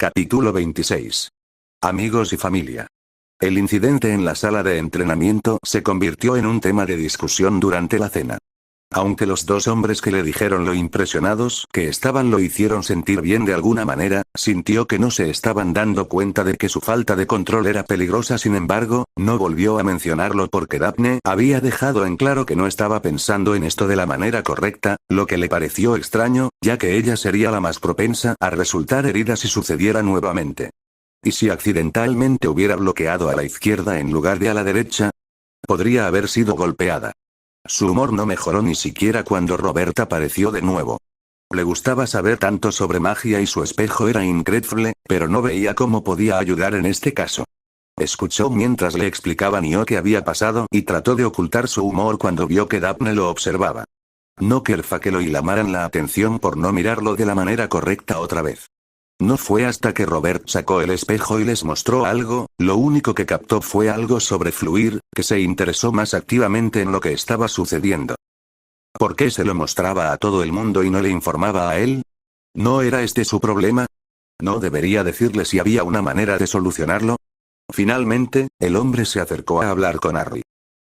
Capítulo 26. Amigos y familia. El incidente en la sala de entrenamiento se convirtió en un tema de discusión durante la cena. Aunque los dos hombres que le dijeron lo impresionados que estaban lo hicieron sentir bien de alguna manera, sintió que no se estaban dando cuenta de que su falta de control era peligrosa. Sin embargo, no volvió a mencionarlo porque Daphne había dejado en claro que no estaba pensando en esto de la manera correcta, lo que le pareció extraño, ya que ella sería la más propensa a resultar herida si sucediera nuevamente. ¿Y si accidentalmente hubiera bloqueado a la izquierda en lugar de a la derecha? Podría haber sido golpeada. Su humor no mejoró ni siquiera cuando Robert apareció de nuevo. Le gustaba saber tanto sobre magia y su espejo era increíble, pero no veía cómo podía ayudar en este caso. Escuchó mientras le explicaban qué había pasado y trató de ocultar su humor cuando vio que Daphne lo observaba. No quería que lo llamaran la atención por no mirarlo de la manera correcta otra vez. No fue hasta que Robert sacó el espejo y les mostró algo, lo único que captó fue algo sobre fluir, que se interesó más activamente en lo que estaba sucediendo. ¿Por qué se lo mostraba a todo el mundo y no le informaba a él? ¿No era este su problema? ¿No debería decirle si había una manera de solucionarlo? Finalmente, el hombre se acercó a hablar con Harry.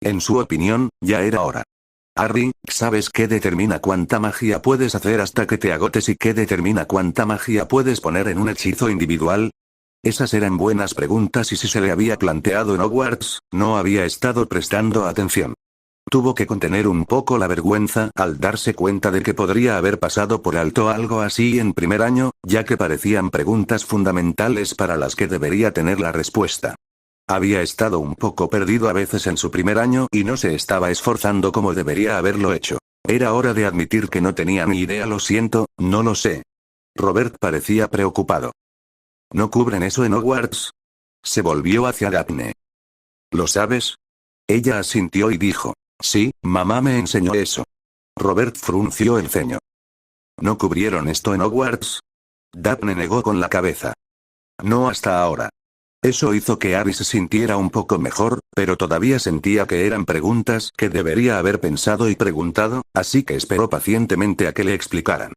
En su opinión, ya era hora. Harry, ¿sabes qué determina cuánta magia puedes hacer hasta que te agotes y qué determina cuánta magia puedes poner en un hechizo individual? Esas eran buenas preguntas y si se le había planteado en Hogwarts, no había estado prestando atención. Tuvo que contener un poco la vergüenza al darse cuenta de que podría haber pasado por alto algo así en primer año, ya que parecían preguntas fundamentales para las que debería tener la respuesta. Había estado un poco perdido a veces en su primer año y no se estaba esforzando como debería haberlo hecho. Era hora de admitir que no tenía ni idea. Lo siento, no lo sé. Robert parecía preocupado. ¿No cubren eso en Hogwarts? Se volvió hacia Daphne. ¿Lo sabes? Ella asintió y dijo, sí, mamá me enseñó eso. Robert frunció el ceño. ¿No cubrieron esto en Hogwarts? Daphne negó con la cabeza. No hasta ahora. Eso hizo que Harry se sintiera un poco mejor, pero todavía sentía que eran preguntas que debería haber pensado y preguntado, así que esperó pacientemente a que le explicaran.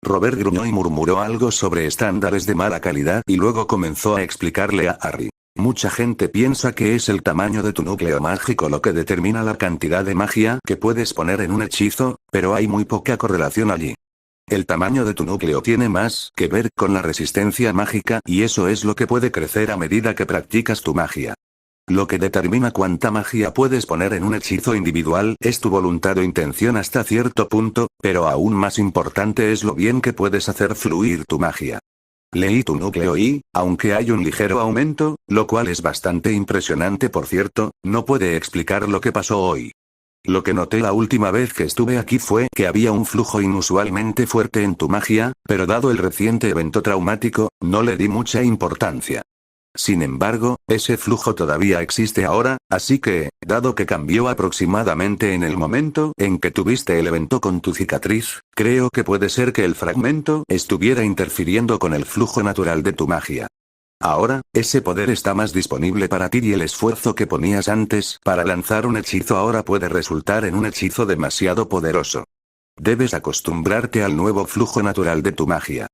Robert gruñó y murmuró algo sobre estándares de mala calidad y luego comenzó a explicarle a Harry. Mucha gente piensa que es el tamaño de tu núcleo mágico lo que determina la cantidad de magia que puedes poner en un hechizo, pero hay muy poca correlación allí. El tamaño de tu núcleo tiene más que ver con la resistencia mágica y eso es lo que puede crecer a medida que practicas tu magia. Lo que determina cuánta magia puedes poner en un hechizo individual es tu voluntad o intención hasta cierto punto, pero aún más importante es lo bien que puedes hacer fluir tu magia. Leí tu núcleo y, aunque hay un ligero aumento, lo cual es bastante impresionante por cierto, no puede explicar lo que pasó hoy. Lo que noté la última vez que estuve aquí fue que había un flujo inusualmente fuerte en tu magia, pero dado el reciente evento traumático, no le di mucha importancia. Sin embargo, ese flujo todavía existe ahora, así que, dado que cambió aproximadamente en el momento en que tuviste el evento con tu cicatriz, creo que puede ser que el fragmento estuviera interfiriendo con el flujo natural de tu magia. Ahora, ese poder está más disponible para ti y el esfuerzo que ponías antes para lanzar un hechizo ahora puede resultar en un hechizo demasiado poderoso. Debes acostumbrarte al nuevo flujo natural de tu magia.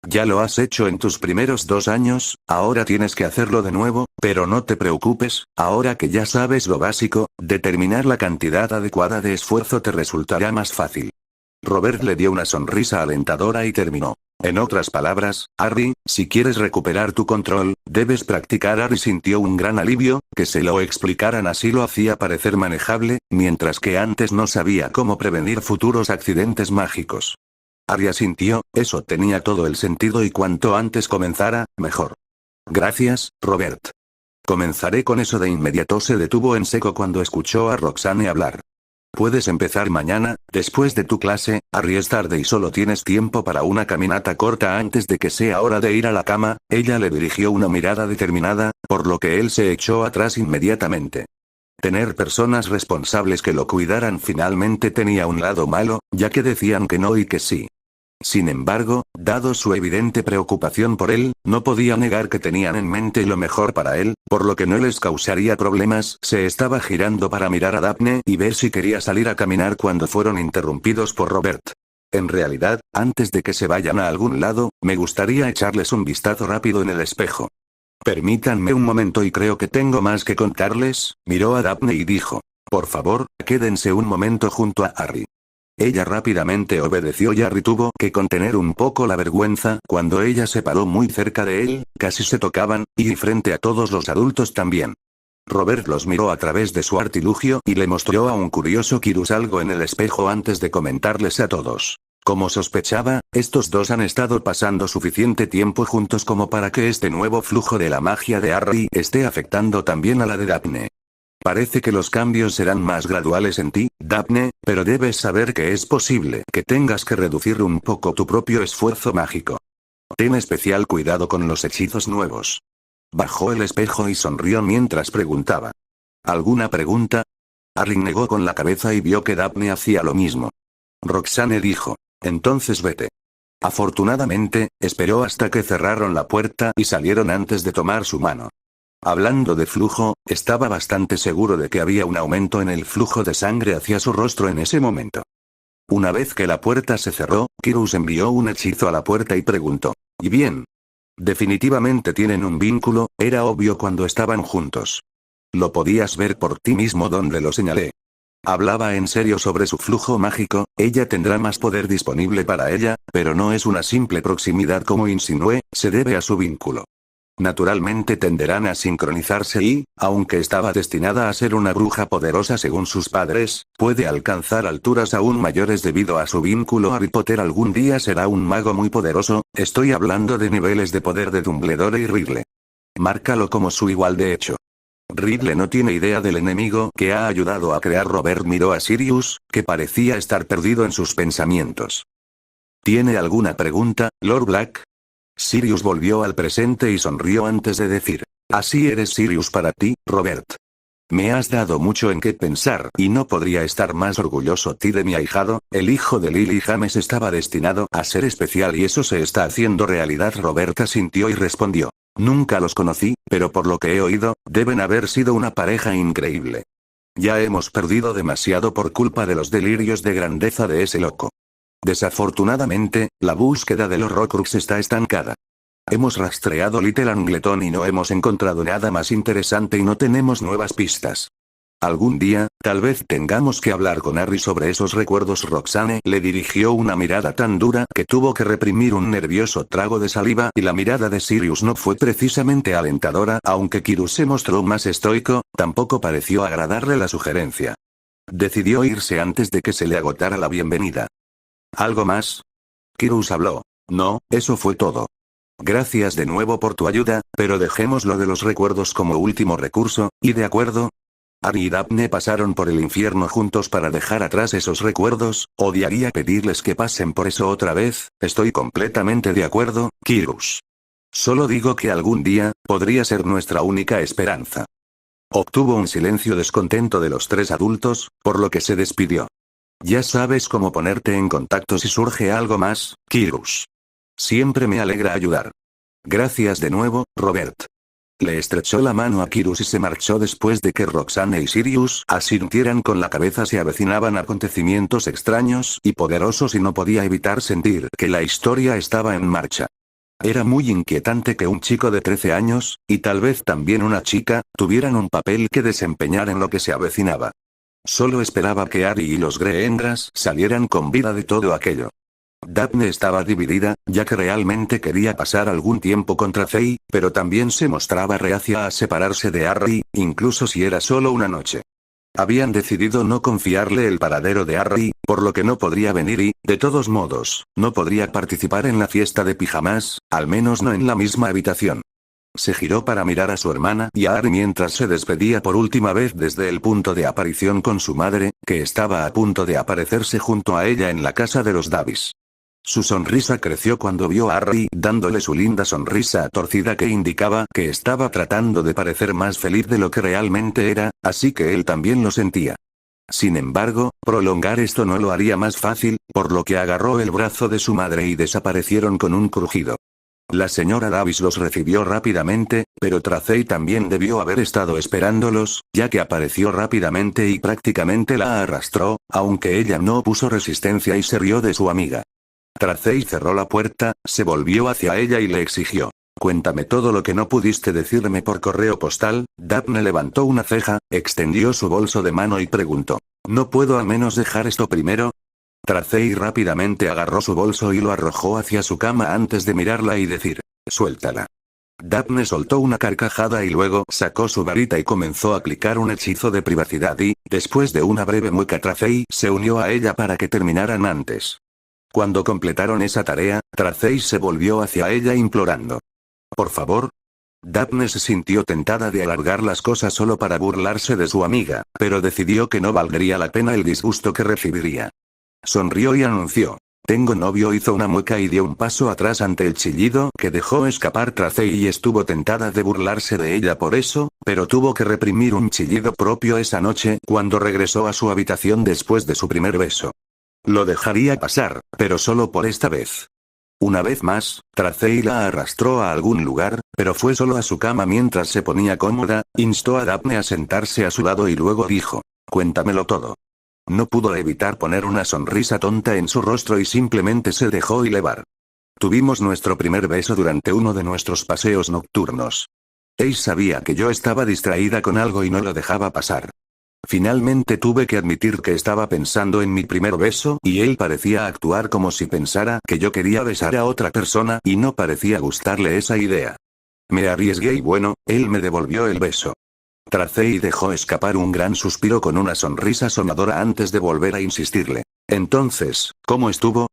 Ya lo has hecho en tus primeros 2 años, ahora tienes que hacerlo de nuevo, pero no te preocupes, ahora que ya sabes lo básico, determinar la cantidad adecuada de esfuerzo te resultará más fácil. Robert le dio una sonrisa alentadora y terminó. En otras palabras, Harry, si quieres recuperar tu control, debes practicar. Harry sintió un gran alivio, que se lo explicaran así lo hacía parecer manejable, mientras que antes no sabía cómo prevenir futuros accidentes mágicos. Harry asintió, eso tenía todo el sentido y cuanto antes comenzara, mejor. Gracias, Robert. Comenzaré con eso de inmediato. Se detuvo en seco cuando escuchó a Roxane hablar. Puedes empezar mañana, después de tu clase. Harry, es tarde y solo tienes tiempo para una caminata corta antes de que sea hora de ir a la cama. Ella le dirigió una mirada determinada, por lo que él se echó atrás inmediatamente. Tener personas responsables que lo cuidaran finalmente tenía un lado malo, ya que decían que no y que sí. Sin embargo, dado su evidente preocupación por él, no podía negar que tenían en mente lo mejor para él, por lo que no les causaría problemas. Se estaba girando para mirar a Daphne y ver si quería salir a caminar cuando fueron interrumpidos por Robert. En realidad, antes de que se vayan a algún lado, me gustaría echarles un vistazo rápido en el espejo. Permítanme un momento y creo que tengo más que contarles, miró a Daphne y dijo. Por favor, quédense un momento junto a Harry. Ella rápidamente obedeció y Harry tuvo que contener un poco la vergüenza cuando ella se paró muy cerca de él, casi se tocaban, y frente a todos los adultos también. Robert los miró a través de su artilugio y le mostró a un curioso Quirrus algo en el espejo antes de comentarles a todos. Como sospechaba, estos dos han estado pasando suficiente tiempo juntos como para que este nuevo flujo de la magia de Harry esté afectando también a la de Daphne. Parece que los cambios serán más graduales en ti, Daphne, pero debes saber que es posible que tengas que reducir un poco tu propio esfuerzo mágico. Ten especial cuidado con los hechizos nuevos. Bajó el espejo y sonrió mientras preguntaba. ¿Alguna pregunta? Harry negó con la cabeza y vio que Daphne hacía lo mismo. Roxane dijo. Entonces vete. Afortunadamente, esperó hasta que cerraron la puerta y salieron antes de tomar su mano. Hablando de flujo, estaba bastante seguro de que había un aumento en el flujo de sangre hacia su rostro en ese momento. Una vez que la puerta se cerró, Quirrus envió un hechizo a la puerta y preguntó. ¿Y bien? Definitivamente tienen un vínculo, era obvio cuando estaban juntos. Lo podías ver por ti mismo donde lo señalé. Hablaba en serio sobre su flujo mágico, ella tendrá más poder disponible para ella, pero no es una simple proximidad como insinué, se debe a su vínculo. Naturalmente tenderán a sincronizarse y, aunque estaba destinada a ser una bruja poderosa según sus padres, puede alcanzar alturas aún mayores debido a su vínculo. Harry Potter algún día será un mago muy poderoso, estoy hablando de niveles de poder de Dumbledore y Riddle. Márcalo como su igual de hecho. Riddle no tiene idea del enemigo que ha ayudado a crear. Robert miró a Sirius, que parecía estar perdido en sus pensamientos. ¿Tiene alguna pregunta, Lord Black? Sirius volvió al presente y sonrió antes de decir. Así eres Sirius para ti, Robert. Me has dado mucho en qué pensar y no podría estar más orgulloso de mi ahijado, el hijo de Lily James estaba destinado a ser especial y eso se está haciendo realidad. Robert asintió y respondió. Nunca los conocí, pero por lo que he oído, deben haber sido una pareja increíble. Ya hemos perdido demasiado por culpa de los delirios de grandeza de ese loco. Desafortunadamente, la búsqueda de los Horcrux está estancada. Hemos rastreado Little Angleton y no hemos encontrado nada más interesante y no tenemos nuevas pistas. Algún día, tal vez tengamos que hablar con Harry sobre esos recuerdos. Roxane le dirigió una mirada tan dura que tuvo que reprimir un nervioso trago de saliva y la mirada de Sirius no fue precisamente alentadora. Aunque Quirrus se mostró más estoico, tampoco pareció agradarle la sugerencia. Decidió irse antes de que se le agotara la bienvenida. ¿Algo más? Quirrus habló. No, eso fue todo. Gracias de nuevo por tu ayuda, pero dejemos lo de los recuerdos como último recurso, ¿y de acuerdo? Harry y Daphne pasaron por el infierno juntos para dejar atrás esos recuerdos. Odiaría pedirles que pasen por eso otra vez, estoy completamente de acuerdo, Quirrus. Solo digo que algún día, podría ser nuestra única esperanza. Obtuvo un silencio descontento de los tres adultos, por lo que se despidió. Ya sabes cómo ponerte en contacto si surge algo más, Quirrus. Siempre me alegra ayudar. Gracias de nuevo, Robert. Le estrechó la mano a Quirrus y se marchó después de que Roxane y Sirius asintieran con la cabeza. Se avecinaban acontecimientos extraños y poderosos y no podía evitar sentir que la historia estaba en marcha. Era muy inquietante que un chico de 13 años, y tal vez también una chica, tuvieran un papel que desempeñar en lo que se avecinaba. Solo esperaba que Harry y los Greengrass salieran con vida de todo aquello. Daphne estaba dividida, ya que realmente quería pasar algún tiempo con Tracey, pero también se mostraba reacia a separarse de Harry, incluso si era solo una noche. Habían decidido no confiarle el paradero de Harry, por lo que no podría venir y, de todos modos, no podría participar en la fiesta de pijamas, al menos no en la misma habitación. Se giró para mirar a su hermana y a Harry mientras se despedía por última vez desde el punto de aparición con su madre, que estaba a punto de aparecerse junto a ella en la casa de los Davis. Su sonrisa creció cuando vio a Harry dándole su linda sonrisa torcida que indicaba que estaba tratando de parecer más feliz de lo que realmente era, así que él también lo sentía. Sin embargo, prolongar esto no lo haría más fácil, por lo que agarró el brazo de su madre y desaparecieron con un crujido. La señora Davis los recibió rápidamente, pero Tracey también debió haber estado esperándolos, ya que apareció rápidamente y prácticamente la arrastró, aunque ella no puso resistencia y se rió de su amiga. Tracey cerró la puerta, se volvió hacia ella y le exigió: «Cuéntame todo lo que no pudiste decirme por correo postal». Daphne levantó una ceja, extendió su bolso de mano y preguntó: «¿No puedo al menos dejar esto primero?». Tracey rápidamente agarró su bolso y lo arrojó hacia su cama antes de mirarla y decir: «Suéltala». Daphne soltó una carcajada y luego sacó su varita y comenzó a aplicar un hechizo de privacidad y, después de una breve mueca, Tracey se unió a ella para que terminaran antes. Cuando completaron esa tarea, Tracey se volvió hacia ella implorando: «Por favor». Daphne se sintió tentada de alargar las cosas solo para burlarse de su amiga, pero decidió que no valdría la pena el disgusto que recibiría. Sonrió y anunció: «Tengo novio». Hizo una mueca y dio un paso atrás ante el chillido que dejó escapar Tracey y estuvo tentada de burlarse de ella por eso, pero tuvo que reprimir un chillido propio esa noche cuando regresó a su habitación después de su primer beso. Lo dejaría pasar, pero solo por esta vez. Una vez más, Tracey la arrastró a algún lugar, pero fue solo a su cama mientras se ponía cómoda, instó a Daphne a sentarse a su lado y luego dijo: «Cuéntamelo todo». No pudo evitar poner una sonrisa tonta en su rostro y simplemente se dejó llevar. Tuvimos nuestro primer beso durante uno de nuestros paseos nocturnos. Ace sabía que yo estaba distraída con algo y no lo dejaba pasar. Finalmente tuve que admitir que estaba pensando en mi primer beso y él parecía actuar como si pensara que yo quería besar a otra persona y no parecía gustarle esa idea. Me arriesgué y bueno, él me devolvió el beso. Tracey dejó escapar un gran suspiro con una sonrisa sonadora antes de volver a insistirle: «Entonces, ¿cómo estuvo?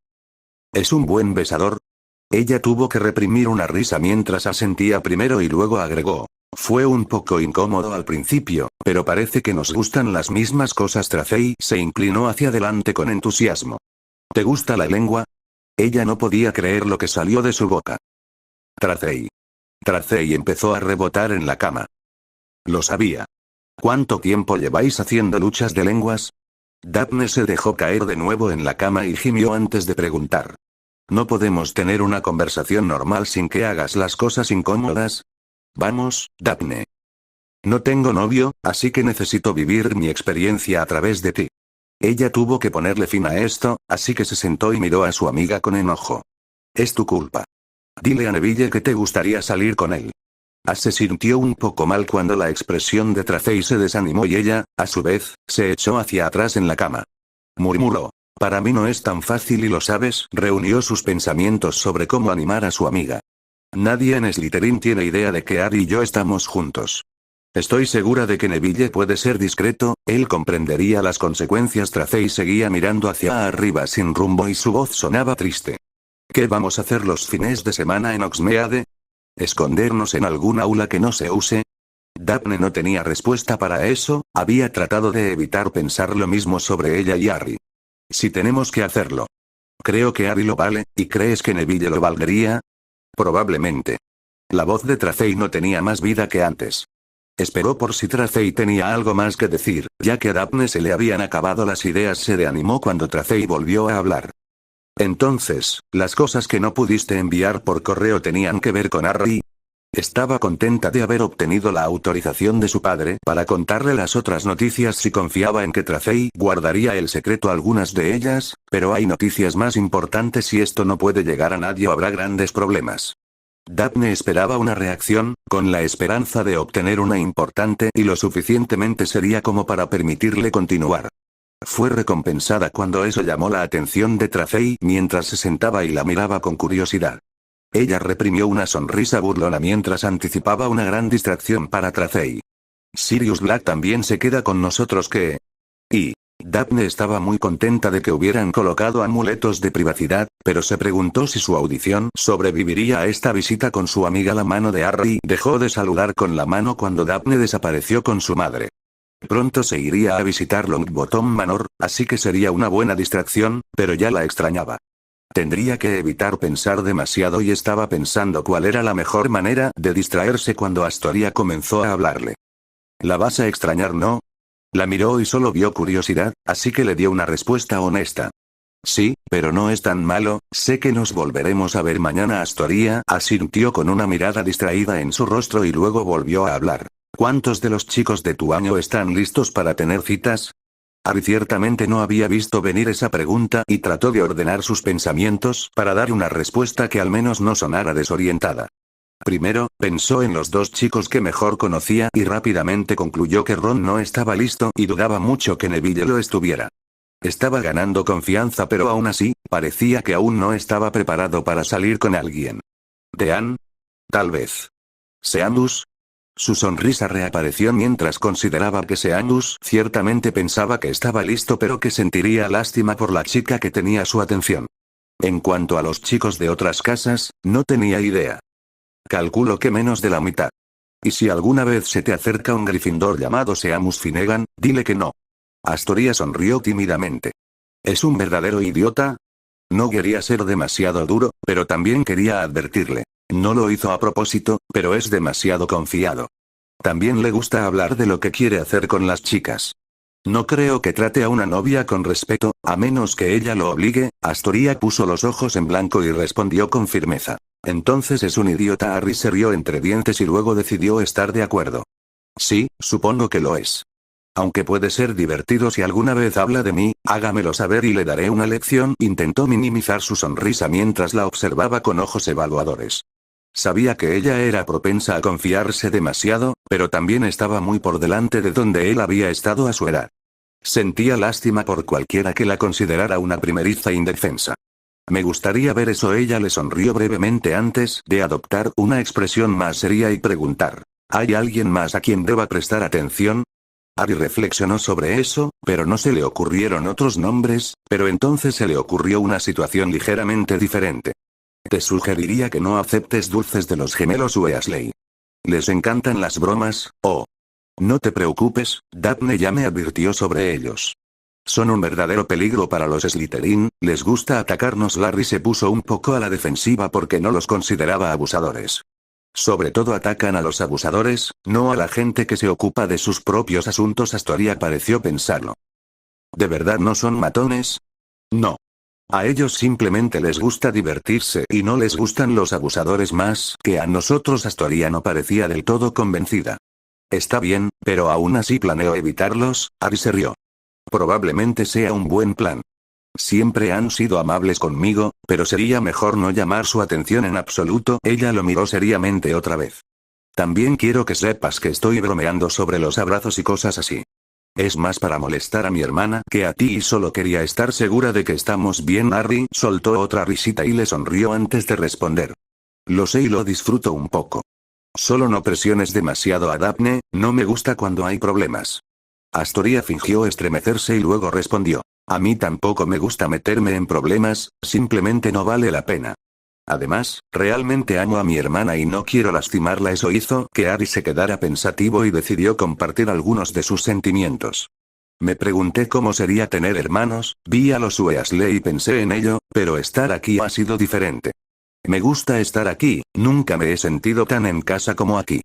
¿Es un buen besador?». Ella tuvo que reprimir una risa mientras asentía primero y luego agregó: «Fue un poco incómodo al principio, pero parece que nos gustan las mismas cosas». Tracey se inclinó hacia adelante con entusiasmo. «¿Te gusta la lengua?». Ella no podía creer lo que salió de su boca. Tracey. Tracey empezó a rebotar en la cama. «Lo sabía». «¿Cuánto tiempo lleváis haciendo luchas de lenguas?». Daphne se dejó caer de nuevo en la cama y gimió antes de preguntar: «¿No podemos tener una conversación normal sin que hagas las cosas incómodas?». «Vamos, Daphne. No tengo novio, así que necesito vivir mi experiencia a través de ti». Ella tuvo que ponerle fin a esto, así que se sentó y miró a su amiga con enojo. «Es tu culpa. Dile a Neville que te gustaría salir con él». Se sintió un poco mal cuando la expresión de Tracey se desanimó y ella, a su vez, se echó hacia atrás en la cama. Murmuró: «Para mí no es tan fácil y lo sabes». Reunió sus pensamientos sobre cómo animar a su amiga. «Nadie en Slytherin tiene idea de que Harry y yo estamos juntos. Estoy segura de que Neville puede ser discreto, él comprendería las consecuencias». Tracey seguía mirando hacia arriba sin rumbo y su voz sonaba triste. «¿Qué vamos a hacer los fines de semana en Hogsmeade? ¿Escondernos en algún aula que no se use?». Daphne no tenía respuesta para eso, había tratado de evitar pensar lo mismo sobre ella y Harry. «Si tenemos que hacerlo. Creo que Harry lo vale, ¿y crees que Neville lo valdría?». «Probablemente». La voz de Tracey no tenía más vida que antes. Esperó por si Tracey tenía algo más que decir, ya que a Daphne se le habían acabado las ideas. Se reanimó cuando Tracey volvió a hablar. «Entonces, las cosas que no pudiste enviar por correo tenían que ver con Harry». Estaba contenta de haber obtenido la autorización de su padre para contarle las otras noticias si confiaba en que Tracey guardaría el secreto algunas de ellas, pero hay noticias más importantes y esto no puede llegar a nadie o habrá grandes problemas. Daphne esperaba una reacción, con la esperanza de obtener una importante y lo suficientemente seria como para permitirle continuar. Fue recompensada cuando eso llamó la atención de Tracey mientras se sentaba y la miraba con curiosidad. Ella reprimió una sonrisa burlona mientras anticipaba una gran distracción para Tracey. «Sirius Black también se queda con nosotros, ¿qué?». Y Daphne estaba muy contenta de que hubieran colocado amuletos de privacidad, pero se preguntó si su audición sobreviviría a esta visita con su amiga. La mano de Harry dejó de saludar con la mano cuando Daphne desapareció con su madre. Pronto se iría a visitar Longbottom Manor, así que sería una buena distracción, pero ya la extrañaba. Tendría que evitar pensar demasiado y estaba pensando cuál era la mejor manera de distraerse cuando Astoria comenzó a hablarle. «¿La vas a extrañar, no?». La miró y solo vio curiosidad, así que le dio una respuesta honesta. Sí, pero no es tan malo, sé que nos volveremos a ver mañana. Astoria asintió con una mirada distraída en su rostro y luego volvió a hablar. ¿Cuántos de los chicos de tu año están listos para tener citas? Ari ciertamente no había visto venir esa pregunta y trató de ordenar sus pensamientos para dar una respuesta que al menos no sonara desorientada. Primero, pensó en los dos chicos que mejor conocía y rápidamente concluyó que Ron no estaba listo y dudaba mucho que Neville lo estuviera. Estaba ganando confianza, pero aún así, parecía que aún no estaba preparado para salir con alguien. ¿Dean? Tal vez. ¿Seamus? Su sonrisa reapareció mientras consideraba que Seamus ciertamente pensaba que estaba listo, pero que sentiría lástima por la chica que tenía su atención. En cuanto a los chicos de otras casas, no tenía idea. Calculo que menos de la mitad. Y si alguna vez se te acerca un Gryffindor llamado Seamus Finnegan, dile que no. Astoria sonrió tímidamente. ¿Es un verdadero idiota? No quería ser demasiado duro, pero también quería advertirle. No lo hizo a propósito, pero es demasiado confiado. También le gusta hablar de lo que quiere hacer con las chicas. No creo que trate a una novia con respeto, a menos que ella lo obligue. Astoria puso los ojos en blanco y respondió con firmeza. Entonces es un idiota. Harry se rió entre dientes y luego decidió estar de acuerdo. Sí, supongo que lo es. Aunque puede ser divertido si alguna vez habla de mí, hágamelo saber y le daré una lección. Intentó minimizar su sonrisa mientras la observaba con ojos evaluadores. Sabía que ella era propensa a confiarse demasiado, pero también estaba muy por delante de donde él había estado a su edad. Sentía lástima por cualquiera que la considerara una primeriza indefensa. Me gustaría ver eso. Ella le sonrió brevemente antes de adoptar una expresión más seria y preguntar. ¿Hay alguien más a quien deba prestar atención? Harry reflexionó sobre eso, pero no se le ocurrieron otros nombres, pero entonces se le ocurrió una situación ligeramente diferente. Te sugeriría que no aceptes dulces de los gemelos Weasley. Les encantan las bromas, oh. No te preocupes, Daphne ya me advirtió sobre ellos. Son un verdadero peligro para los Slytherin, les gusta atacarnos. Larry se puso un poco a la defensiva porque no los consideraba abusadores. Sobre todo atacan a los abusadores, no a la gente que se ocupa de sus propios asuntos. Astoria pareció pensarlo. ¿De verdad no son matones? No. A ellos simplemente les gusta divertirse y no les gustan los abusadores más que a nosotros. Astoria no parecía del todo convencida. Está bien, pero aún así planeo evitarlos. Harry se rió. Probablemente sea un buen plan. Siempre han sido amables conmigo, pero sería mejor no llamar su atención en absoluto. Ella lo miró seriamente otra vez. También quiero que sepas que estoy bromeando sobre los abrazos y cosas así. Es más para molestar a mi hermana que a ti y solo quería estar segura de que estamos bien. Harry soltó otra risita y le sonrió antes de responder. Lo sé y lo disfruto un poco. Solo no presiones demasiado a Daphne, no me gusta cuando hay problemas. Astoria fingió estremecerse y luego respondió. A mí tampoco me gusta meterme en problemas, simplemente no vale la pena. Además, realmente amo a mi hermana y no quiero lastimarla. Eso hizo que Harry se quedara pensativo y decidió compartir algunos de sus sentimientos. Me pregunté cómo sería tener hermanos, vi a los Weasley y pensé en ello, pero estar aquí ha sido diferente. Me gusta estar aquí, nunca me he sentido tan en casa como aquí.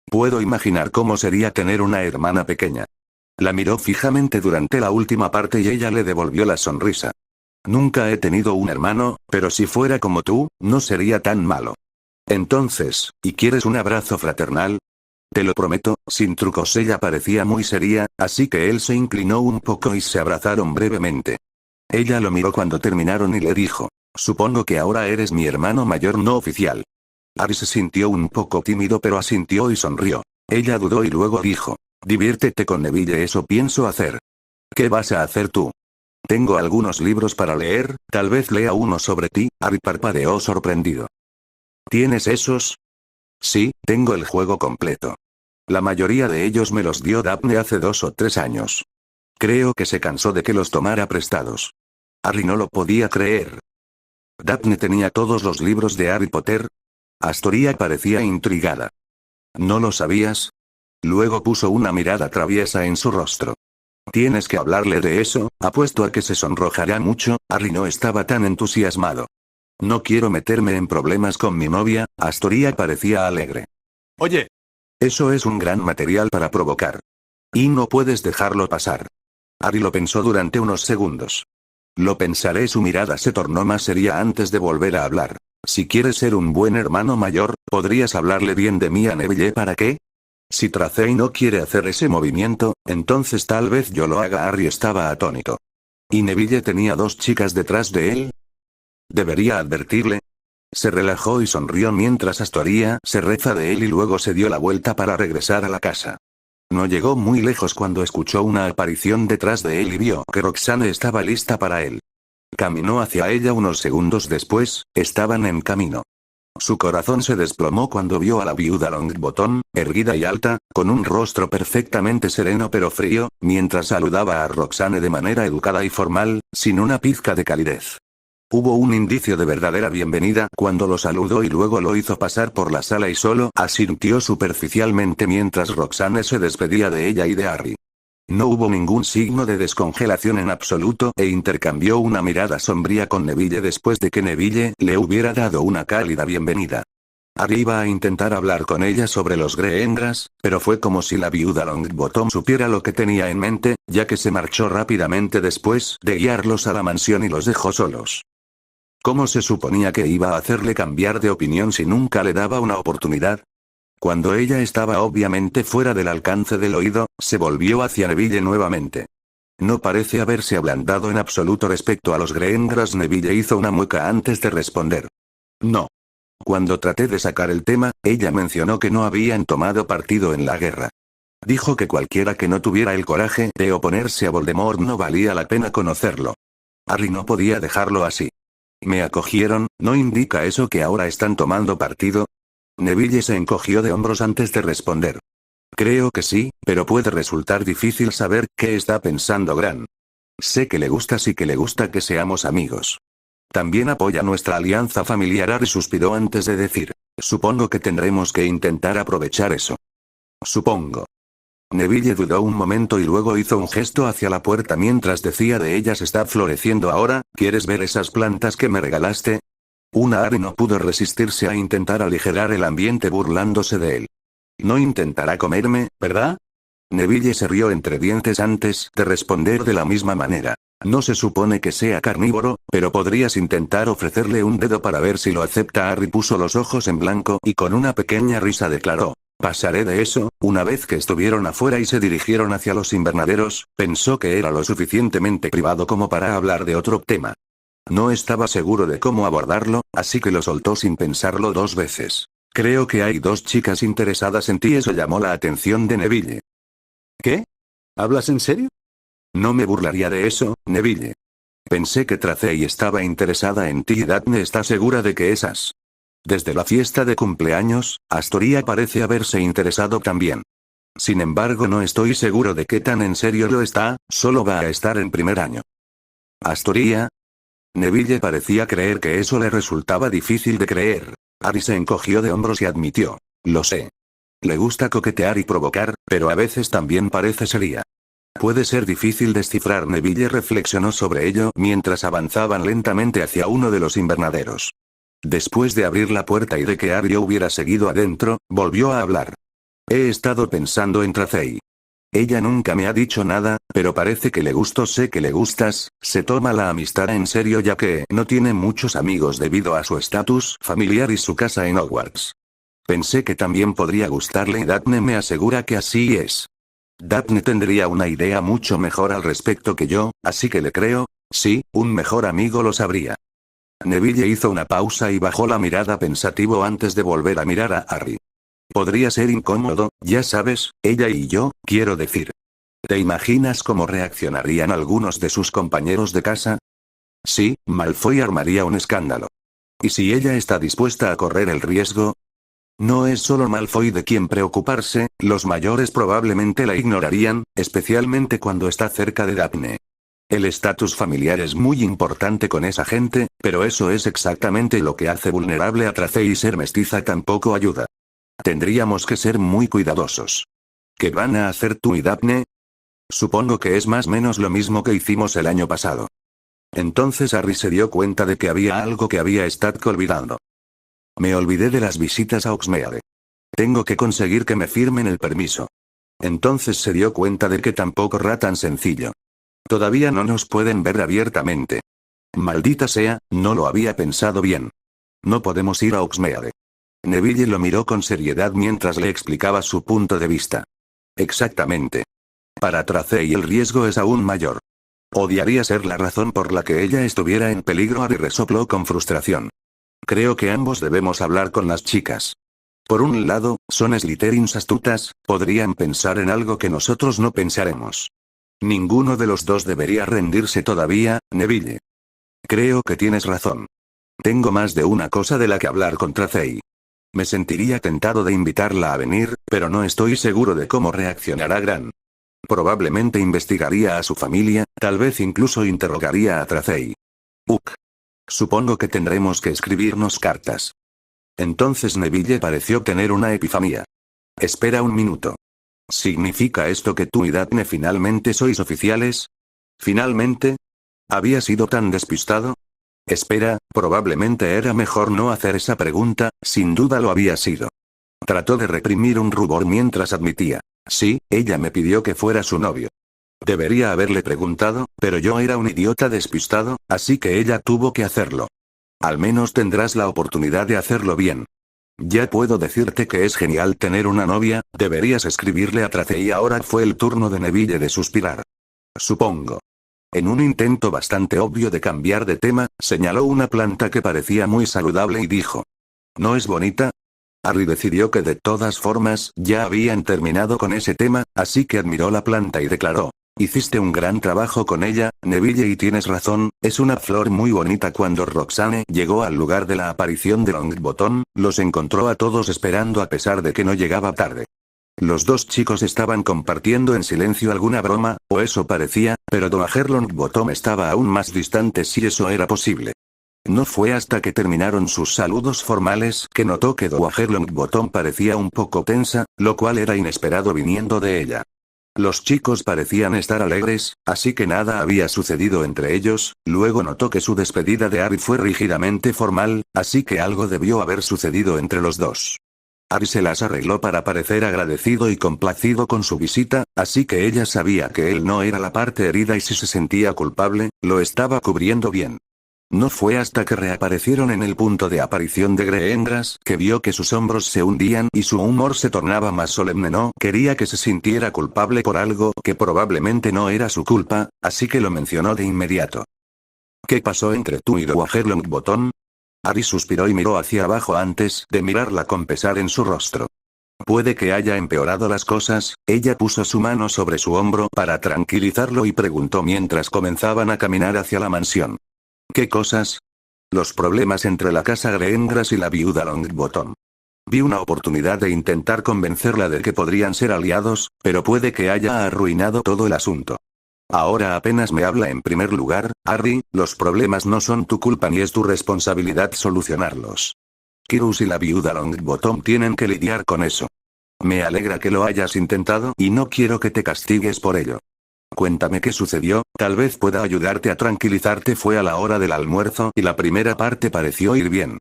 Puedo imaginar cómo sería tener una hermana pequeña. La miró fijamente durante la última parte y ella le devolvió la sonrisa. Nunca he tenido un hermano, pero si fuera como tú, no sería tan malo. Entonces, ¿y quieres un abrazo fraternal? Te lo prometo, sin trucos. Ella parecía muy seria, así que él se inclinó un poco y se abrazaron brevemente. Ella lo miró cuando terminaron y le dijo, supongo que ahora eres mi hermano mayor no oficial. Harry se sintió un poco tímido pero asintió y sonrió. Ella dudó y luego dijo, diviértete con Neville, eso pienso hacer. ¿Qué vas a hacer tú? Tengo algunos libros para leer, tal vez lea uno sobre ti. Harry parpadeó sorprendido. ¿Tienes esos? Sí, tengo el juego completo. La mayoría de ellos me los dio Daphne hace 2 o 3 años. Creo que se cansó de que los tomara prestados. Harry no lo podía creer. ¿Daphne tenía todos los libros de Harry Potter? Astoria parecía intrigada. ¿No lo sabías? Luego puso una mirada traviesa en su rostro. Tienes que hablarle de eso, apuesto a que se sonrojará mucho. Harry no estaba tan entusiasmado. No quiero meterme en problemas con mi novia. Astoria parecía alegre. Oye. Eso es un gran material para provocar. Y no puedes dejarlo pasar. Harry lo pensó durante unos segundos. Lo pensaré. Su mirada se tornó más seria antes de volver a hablar. Si quieres ser un buen hermano mayor, ¿podrías hablarle bien de mí a Neville para qué? Si Tracey no quiere hacer ese movimiento, entonces tal vez yo lo haga. Harry estaba atónito. ¿Y Neville tenía dos chicas detrás de él? ¿Debería advertirle? Se relajó y sonrió mientras Astoria se reza de él y luego se dio la vuelta para regresar a la casa. No llegó muy lejos cuando escuchó una aparición detrás de él y vio que Roxane estaba lista para él. Caminó hacia ella unos segundos después, estaban en camino. Su corazón se desplomó cuando vio a la viuda Longbottom, erguida y alta, con un rostro perfectamente sereno pero frío, mientras saludaba a Roxane de manera educada y formal, sin una pizca de calidez. Hubo un indicio de verdadera bienvenida cuando lo saludó y luego lo hizo pasar por la sala y solo asintió superficialmente mientras Roxane se despedía de ella y de Harry. No hubo ningún signo de descongelación en absoluto e intercambió una mirada sombría con Neville después de que Neville le hubiera dado una cálida bienvenida. Harry iba a intentar hablar con ella sobre los Greengrass, pero fue como si la viuda Longbottom supiera lo que tenía en mente, ya que se marchó rápidamente después de guiarlos a la mansión y los dejó solos. ¿Cómo se suponía que iba a hacerle cambiar de opinión si nunca le daba una oportunidad? Cuando ella estaba obviamente fuera del alcance del oído, se volvió hacia Neville nuevamente. No parece haberse ablandado en absoluto respecto a los Greengrass. Neville hizo una mueca antes de responder. No. Cuando traté de sacar el tema, ella mencionó que no habían tomado partido en la guerra. Dijo que cualquiera que no tuviera el coraje de oponerse a Voldemort no valía la pena conocerlo. Harry no podía dejarlo así. Me acogieron, ¿no indica eso que ahora están tomando partido? Neville se encogió de hombros antes de responder. Creo que sí, pero puede resultar difícil saber qué está pensando Gran. Sé que le gustas y que le gusta que seamos amigos. También apoya nuestra alianza familiar. Harry suspiró antes de decir. Supongo que tendremos que intentar aprovechar eso. Supongo. Neville dudó un momento y luego hizo un gesto hacia la puerta mientras decía de ellas está floreciendo ahora, ¿quieres ver esas plantas que me regalaste? Harry no pudo resistirse a intentar aligerar el ambiente burlándose de él. No intentará comerme, ¿verdad? Neville se rió entre dientes antes de responder de la misma manera. No se supone que sea carnívoro, pero podrías intentar ofrecerle un dedo para ver si lo acepta. Harry puso los ojos en blanco y con una pequeña risa declaró. Pasaré de eso. Una vez que estuvieron afuera y se dirigieron hacia los invernaderos, pensó que era lo suficientemente privado como para hablar de otro tema. No estaba seguro de cómo abordarlo, así que lo soltó sin pensarlo dos veces. Creo que hay dos chicas interesadas en ti. Eso llamó la atención de Neville. ¿Qué? ¿Hablas en serio? No me burlaría de eso, Neville. Pensé que Tracey estaba interesada en ti y Daphne está segura de que esas. Desde la fiesta de cumpleaños, Astoria parece haberse interesado también. Sin embargo, no estoy seguro de qué tan en serio lo está, solo va a estar en primer año. ¿Astoria? Neville parecía creer que eso le resultaba difícil de creer. Harry se encogió de hombros y admitió. Lo sé. Le gusta coquetear y provocar, pero a veces también parece seria. Puede ser difícil descifrar. Neville reflexionó sobre ello mientras avanzaban lentamente hacia uno de los invernaderos. Después de abrir la puerta y de que Harry hubiera seguido adentro, volvió a hablar. He estado pensando en Tracey. Ella nunca me ha dicho nada, pero parece que le gusto. Sé que le gustas. Se toma la amistad en serio ya que no tiene muchos amigos debido a su estatus familiar y su casa en Hogwarts. Pensé que también podría gustarle y Daphne me asegura que así es. Daphne tendría una idea mucho mejor al respecto que yo, así que le creo. Sí, un mejor amigo lo sabría. Neville hizo una pausa y bajó la mirada pensativo antes de volver a mirar a Harry. Podría ser incómodo, ya sabes, ella y yo, quiero decir. ¿Te imaginas cómo reaccionarían algunos de sus compañeros de casa? Sí, Malfoy armaría un escándalo. ¿Y si ella está dispuesta a correr el riesgo? No es solo Malfoy de quien preocuparse, los mayores probablemente la ignorarían, especialmente cuando está cerca de Daphne. El estatus familiar es muy importante con esa gente, pero eso es exactamente lo que hace vulnerable a Tracey y ser mestiza tampoco ayuda. Tendríamos que ser muy cuidadosos. ¿Qué van a hacer tú y Daphne? Supongo que es más o menos lo mismo que hicimos el año pasado. Entonces Harry se dio cuenta de que había algo que había estado olvidando. Me olvidé de las visitas a Hogsmeade. Tengo que conseguir que me firmen el permiso. Entonces se dio cuenta de que tampoco era tan sencillo. Todavía no nos pueden ver abiertamente. Maldita sea, no lo había pensado bien. No podemos ir a Oxmeade. Neville lo miró con seriedad mientras le explicaba su punto de vista. Exactamente. Para Tracey el riesgo es aún mayor. Odiaría ser la razón por la que ella estuviera en peligro. Harry resopló con frustración. Creo que ambos debemos hablar con las chicas. Por un lado, son Slytherins astutas, podrían pensar en algo que nosotros no pensaremos. Ninguno de los dos debería rendirse todavía, Neville. Creo que tienes razón. Tengo más de una cosa de la que hablar con Tracey. Me sentiría tentado de invitarla a venir, pero no estoy seguro de cómo reaccionará Gran. Probablemente investigaría a su familia, tal vez incluso interrogaría a Tracey. Supongo que tendremos que escribirnos cartas. Entonces Neville pareció tener una epifanía. Espera un minuto. ¿Significa esto que tú y Daphne finalmente sois oficiales? ¿Finalmente? ¿Había sido tan despistado? Espera, probablemente era mejor no hacer esa pregunta, sin duda lo había sido. Trató de reprimir un rubor mientras admitía. Sí, ella me pidió que fuera su novio. Debería haberle preguntado, pero yo era un idiota despistado, así que ella tuvo que hacerlo. Al menos tendrás la oportunidad de hacerlo bien. Ya puedo decirte que es genial tener una novia, deberías escribirle a Tracey. Ahora fue el turno de Neville de suspirar. Supongo. En un intento bastante obvio de cambiar de tema, señaló una planta que parecía muy saludable y dijo. ¿No es bonita? Harry decidió que de todas formas ya habían terminado con ese tema, así que admiró la planta y declaró. Hiciste un gran trabajo con ella, Neville, y tienes razón, es una flor muy bonita. Cuando Roxane llegó al lugar de la aparición de Longbottom, los encontró a todos esperando a pesar de que no llegaba tarde. Los dos chicos estaban compartiendo en silencio alguna broma, o eso parecía, pero Dowager Longbottom estaba aún más distante si eso era posible. No fue hasta que terminaron sus saludos formales que notó que Dowager Longbottom parecía un poco tensa, lo cual era inesperado viniendo de ella. Los chicos parecían estar alegres, así que nada había sucedido entre ellos. Luego notó que su despedida de Harry fue rígidamente formal, así que algo debió haber sucedido entre los dos. Harry se las arregló para parecer agradecido y complacido con su visita, así que ella sabía que él no era la parte herida y si se sentía culpable, lo estaba cubriendo bien. No fue hasta que reaparecieron en el punto de aparición de Greengrass que vio que sus hombros se hundían y su humor se tornaba más solemne. No quería que se sintiera culpable por algo que probablemente no era su culpa, así que lo mencionó de inmediato. ¿Qué pasó entre tú y Dowager Longbottom? Harry suspiró y miró hacia abajo antes de mirarla con pesar en su rostro. Puede que haya empeorado las cosas. Ella puso su mano sobre su hombro para tranquilizarlo y preguntó mientras comenzaban a caminar hacia la mansión. ¿Qué cosas? Los problemas entre la casa Greengrass y la viuda Longbottom. Vi una oportunidad de intentar convencerla de que podrían ser aliados, pero puede que haya arruinado todo el asunto. Ahora apenas me habla. En primer lugar, Harry, los problemas no son tu culpa ni es tu responsabilidad solucionarlos. Kyrus y la viuda Longbottom tienen que lidiar con eso. Me alegra que lo hayas intentado y no quiero que te castigues por ello. Cuéntame qué sucedió, tal vez pueda ayudarte a tranquilizarte. Fue a la hora del almuerzo y la primera parte pareció ir bien.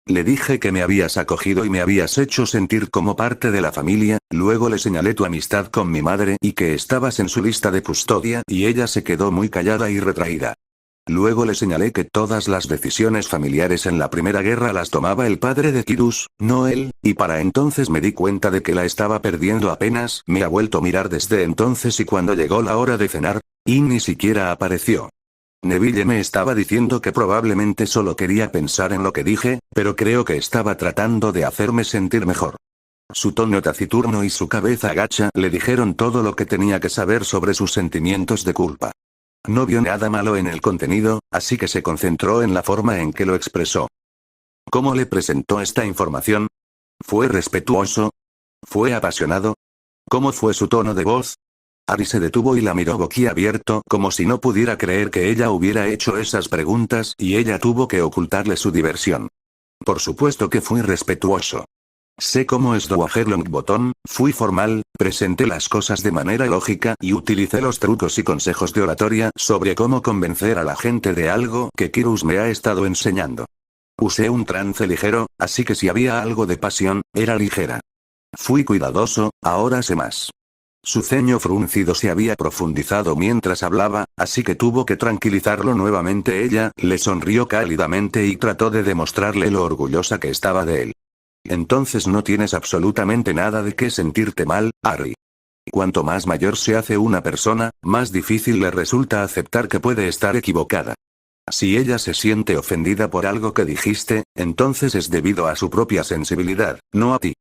Le dije que me habías acogido y me habías hecho sentir como parte de la familia, luego le señalé tu amistad con mi madre y que estabas en su lista de custodia y ella se quedó muy callada y retraída. Luego le señalé que todas las decisiones familiares en la Primera Guerra las tomaba el padre de Kyrus, no él, y para entonces me di cuenta de que la estaba perdiendo. Apenas me ha vuelto a mirar desde entonces y cuando llegó la hora de cenar, y ni siquiera apareció. Neville me estaba diciendo que probablemente solo quería pensar en lo que dije, pero creo que estaba tratando de hacerme sentir mejor. Su tono taciturno y su cabeza agacha le dijeron todo lo que tenía que saber sobre sus sentimientos de culpa. No vio nada malo en el contenido, así que se concentró en la forma en que lo expresó. ¿Cómo le presentó esta información? ¿Fue respetuoso? ¿Fue apasionado? ¿Cómo fue su tono de voz? Harry se detuvo y la miró boquiabierto como si no pudiera creer que ella hubiera hecho esas preguntas y ella tuvo que ocultarle su diversión. Por supuesto que fui respetuoso. Sé cómo es Dowager Longbottom, fui formal, presenté las cosas de manera lógica y utilicé los trucos y consejos de oratoria sobre cómo convencer a la gente de algo que Kyrus me ha estado enseñando. Usé un trance ligero, así que si había algo de pasión, era ligera. Fui cuidadoso, ahora sé más. Su ceño fruncido se había profundizado mientras hablaba, así que tuvo que tranquilizarlo nuevamente. Ella le sonrió cálidamente y trató de demostrarle lo orgullosa que estaba de él. Entonces no tienes absolutamente nada de qué sentirte mal, Harry. Cuanto más mayor se hace una persona, más difícil le resulta aceptar que puede estar equivocada. Si ella se siente ofendida por algo que dijiste, entonces es debido a su propia sensibilidad, no a ti.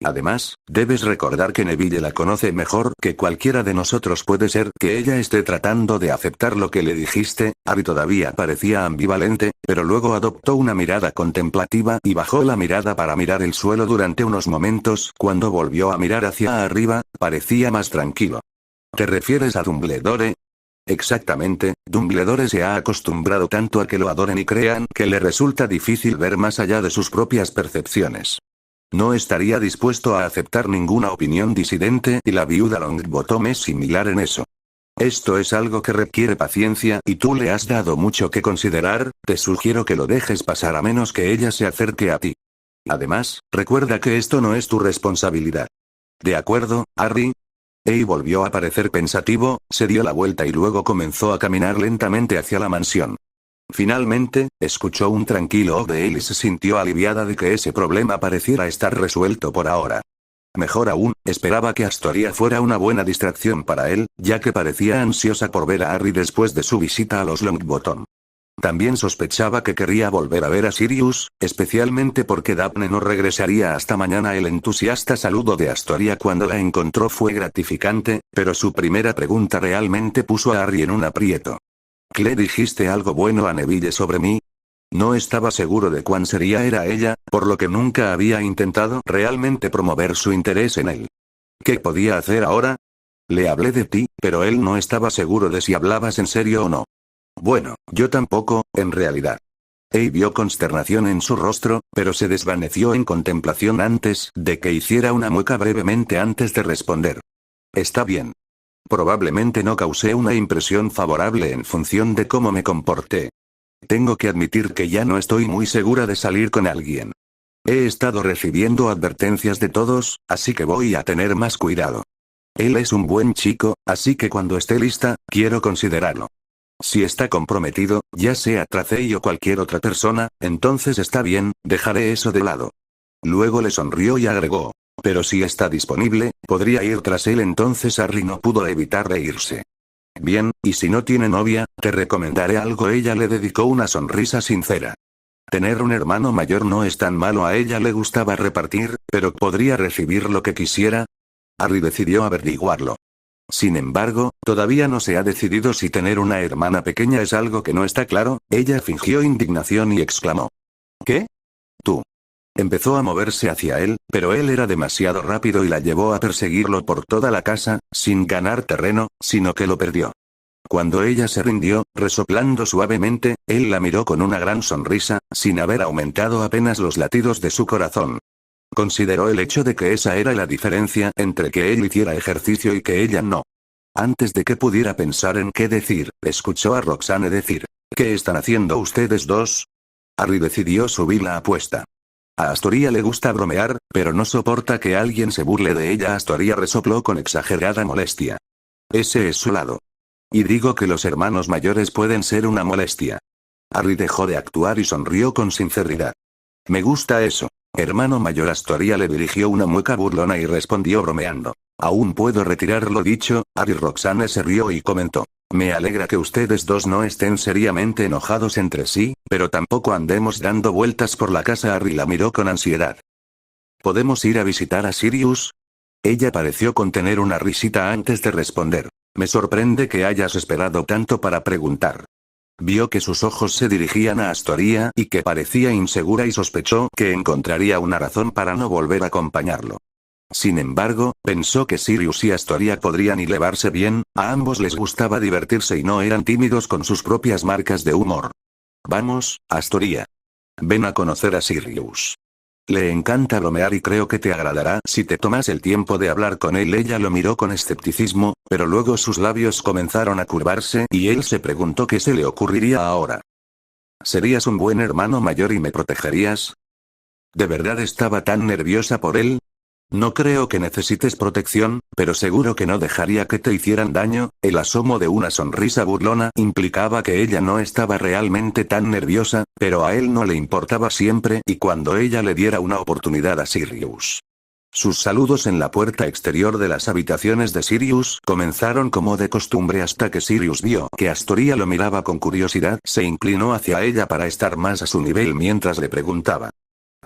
Además, debes recordar que Neville la conoce mejor que cualquiera de nosotros. Puede ser que ella esté tratando de aceptar lo que le dijiste. Harry todavía parecía ambivalente, pero luego adoptó una mirada contemplativa y bajó la mirada para mirar el suelo durante unos momentos. Cuando volvió a mirar hacia arriba, parecía más tranquilo. ¿Te refieres a Dumbledore? Exactamente, Dumbledore se ha acostumbrado tanto a que lo adoren y crean que le resulta difícil ver más allá de sus propias percepciones. No estaría dispuesto a aceptar ninguna opinión disidente y la viuda Longbottom es similar en eso. Esto es algo que requiere paciencia y tú le has dado mucho que considerar. Te sugiero que lo dejes pasar a menos que ella se acerque a ti. Además, recuerda que esto no es tu responsabilidad. ¿De acuerdo, Harry? Volvió a parecer pensativo, se dio la vuelta y luego comenzó a caminar lentamente hacia la mansión. Finalmente, escuchó un tranquilo oh de él y se sintió aliviada de que ese problema pareciera estar resuelto por ahora. Mejor aún, esperaba que Astoria fuera una buena distracción para él, ya que parecía ansiosa por ver a Harry después de su visita a los Longbottom. También sospechaba que querría volver a ver a Sirius, especialmente porque Daphne no regresaría hasta mañana. El entusiasta saludo de Astoria cuando la encontró fue gratificante, pero su primera pregunta realmente puso a Harry en un aprieto. ¿Le dijiste algo bueno a Neville sobre mí? No estaba seguro de cuán seria era ella, por lo que nunca había intentado realmente promover su interés en él. ¿Qué podía hacer ahora? Le hablé de ti, pero él no estaba seguro de si hablabas en serio o no. Bueno, yo tampoco, en realidad. Vio consternación en su rostro, pero se desvaneció en contemplación antes de que hiciera una mueca brevemente antes de responder. Está bien. Probablemente no causé una impresión favorable en función de cómo me comporté. Tengo que admitir que ya no estoy muy segura de salir con alguien. He estado recibiendo advertencias de todos, así que voy a tener más cuidado. Él es un buen chico, así que cuando esté lista, quiero considerarlo. Si está comprometido, ya sea Tracey o cualquier otra persona, entonces está bien, dejaré eso de lado. Luego le sonrió y agregó. Pero si está disponible, podría ir tras él. Entonces Harry no pudo evitar reírse. Bien, y si no tiene novia, te recomendaré algo. Ella le dedicó una sonrisa sincera. Tener un hermano mayor no es tan malo. A ella le gustaba repartir, pero ¿podría recibir lo que quisiera? Harry decidió averiguarlo. Sin embargo, todavía no se ha decidido si tener una hermana pequeña es algo que no está claro. Ella fingió indignación y exclamó. ¿Qué? ¿Tú? Empezó a moverse hacia él, pero él era demasiado rápido y la llevó a perseguirlo por toda la casa, sin ganar terreno, sino que lo perdió. Cuando ella se rindió, resoplando suavemente, él la miró con una gran sonrisa, sin haber aumentado apenas los latidos de su corazón. Consideró el hecho de que esa era la diferencia entre que él hiciera ejercicio y que ella no. Antes de que pudiera pensar en qué decir, escuchó a Roxane decir, ¿qué están haciendo ustedes dos? Harry decidió subir la apuesta. A Astoria le gusta bromear, pero no soporta que alguien se burle de ella. Astoria resopló con exagerada molestia. Ese es su lado. Y digo que los hermanos mayores pueden ser una molestia. Harry dejó de actuar y sonrió con sinceridad. Me gusta eso. Hermano mayor. Astoria le dirigió una mueca burlona y respondió bromeando. Aún puedo retirar lo dicho. Harry. Roxane se rió y comentó. Me alegra que ustedes dos no estén seriamente enojados entre sí, pero tampoco andemos dando vueltas por la casa. Harry la miró con ansiedad. ¿Podemos ir a visitar a Sirius? Ella pareció contener una risita antes de responder. Me sorprende que hayas esperado tanto para preguntar. Vio que sus ojos se dirigían a Astoria y que parecía insegura y sospechó que encontraría una razón para no volver a acompañarlo. Sin embargo, pensó que Sirius y Astoria podrían llevarse bien, a ambos les gustaba divertirse y no eran tímidos con sus propias marcas de humor. Vamos, Astoria. Ven a conocer a Sirius. Le encanta bromear y creo que te agradará si te tomas el tiempo de hablar con él. Ella lo miró con escepticismo, pero luego sus labios comenzaron a curvarse y él se preguntó qué se le ocurriría ahora. ¿Serías un buen hermano mayor y me protegerías? ¿De verdad estaba tan nerviosa por él? No creo que necesites protección, pero seguro que no dejaría que te hicieran daño. El asomo de una sonrisa burlona implicaba que ella no estaba realmente tan nerviosa, pero a él no le importaba siempre y cuando ella le diera una oportunidad a Sirius. Sus saludos en la puerta exterior de las habitaciones de Sirius comenzaron como de costumbre hasta que Sirius vio que Astoria lo miraba con curiosidad. Se inclinó hacia ella para estar más a su nivel mientras le preguntaba.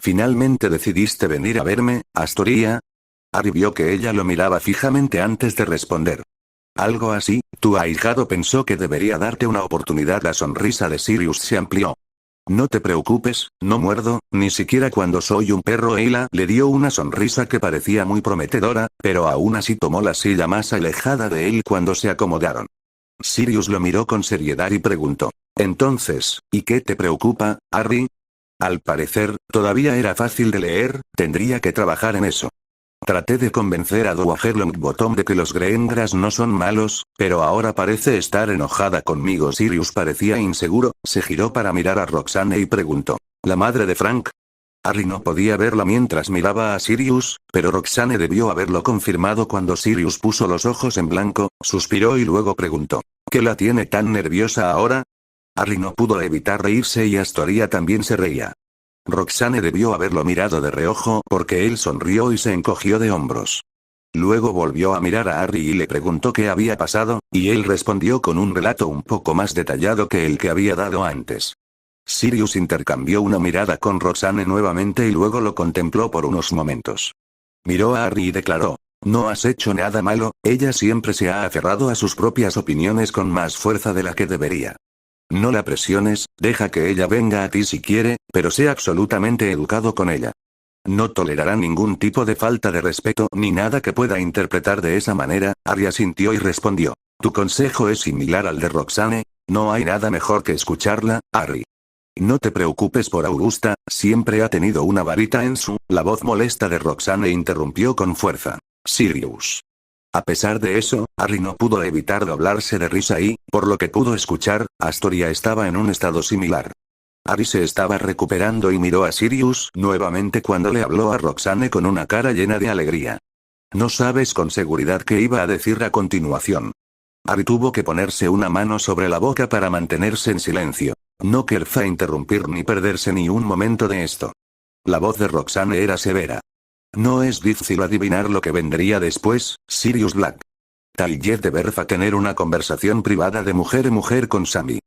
¿Finalmente decidiste venir a verme, Astoria? Harry vio que ella lo miraba fijamente antes de responder. Algo así, tu ahijado pensó que debería darte una oportunidad. La sonrisa de Sirius se amplió. No te preocupes, no muerdo, ni siquiera cuando soy un perro. Ella le dio una sonrisa que parecía muy prometedora, pero aún así tomó la silla más alejada de él cuando se acomodaron. Sirius lo miró con seriedad y preguntó. Entonces, ¿y qué te preocupa, Harry? Al parecer, todavía era fácil de leer, tendría que trabajar en eso. Traté de convencer a Dowager Longbottom de que los Greengrass no son malos, pero ahora parece estar enojada conmigo. Sirius parecía inseguro, se giró para mirar a Roxanne y preguntó. ¿La madre de Frank? Harry no podía verla mientras miraba a Sirius, pero Roxanne debió haberlo confirmado cuando Sirius puso los ojos en blanco, suspiró y luego preguntó. ¿Qué la tiene tan nerviosa ahora? Harry no pudo evitar reírse y Astoria también se reía. Roxanne debió haberlo mirado de reojo porque él sonrió y se encogió de hombros. Luego volvió a mirar a Harry y le preguntó qué había pasado, y él respondió con un relato un poco más detallado que el que había dado antes. Sirius intercambió una mirada con Roxanne nuevamente y luego lo contempló por unos momentos. Miró a Harry y declaró. No has hecho nada malo, ella siempre se ha aferrado a sus propias opiniones con más fuerza de la que debería. No la presiones, deja que ella venga a ti si quiere, pero sé absolutamente educado con ella. No tolerará ningún tipo de falta de respeto ni nada que pueda interpretar de esa manera. Harry asintió y respondió. Tu consejo es similar al de Roxanne, no hay nada mejor que escucharla, Harry. No te preocupes por Augusta, siempre ha tenido una varita en su... La voz molesta de Roxanne interrumpió con fuerza. Sirius. A pesar de eso, Harry no pudo evitar doblarse de risa y, por lo que pudo escuchar, Astoria estaba en un estado similar. Harry se estaba recuperando y miró a Sirius nuevamente cuando le habló a Roxanne con una cara llena de alegría. No sabes con seguridad qué iba a decir a continuación. Harry tuvo que ponerse una mano sobre la boca para mantenerse en silencio. No quería interrumpir ni perderse ni un momento de esto. La voz de Roxanne era severa. No es difícil adivinar lo que vendría después, Sirius Black. Tal deberá tener una conversación privada de mujer a mujer con Sammy.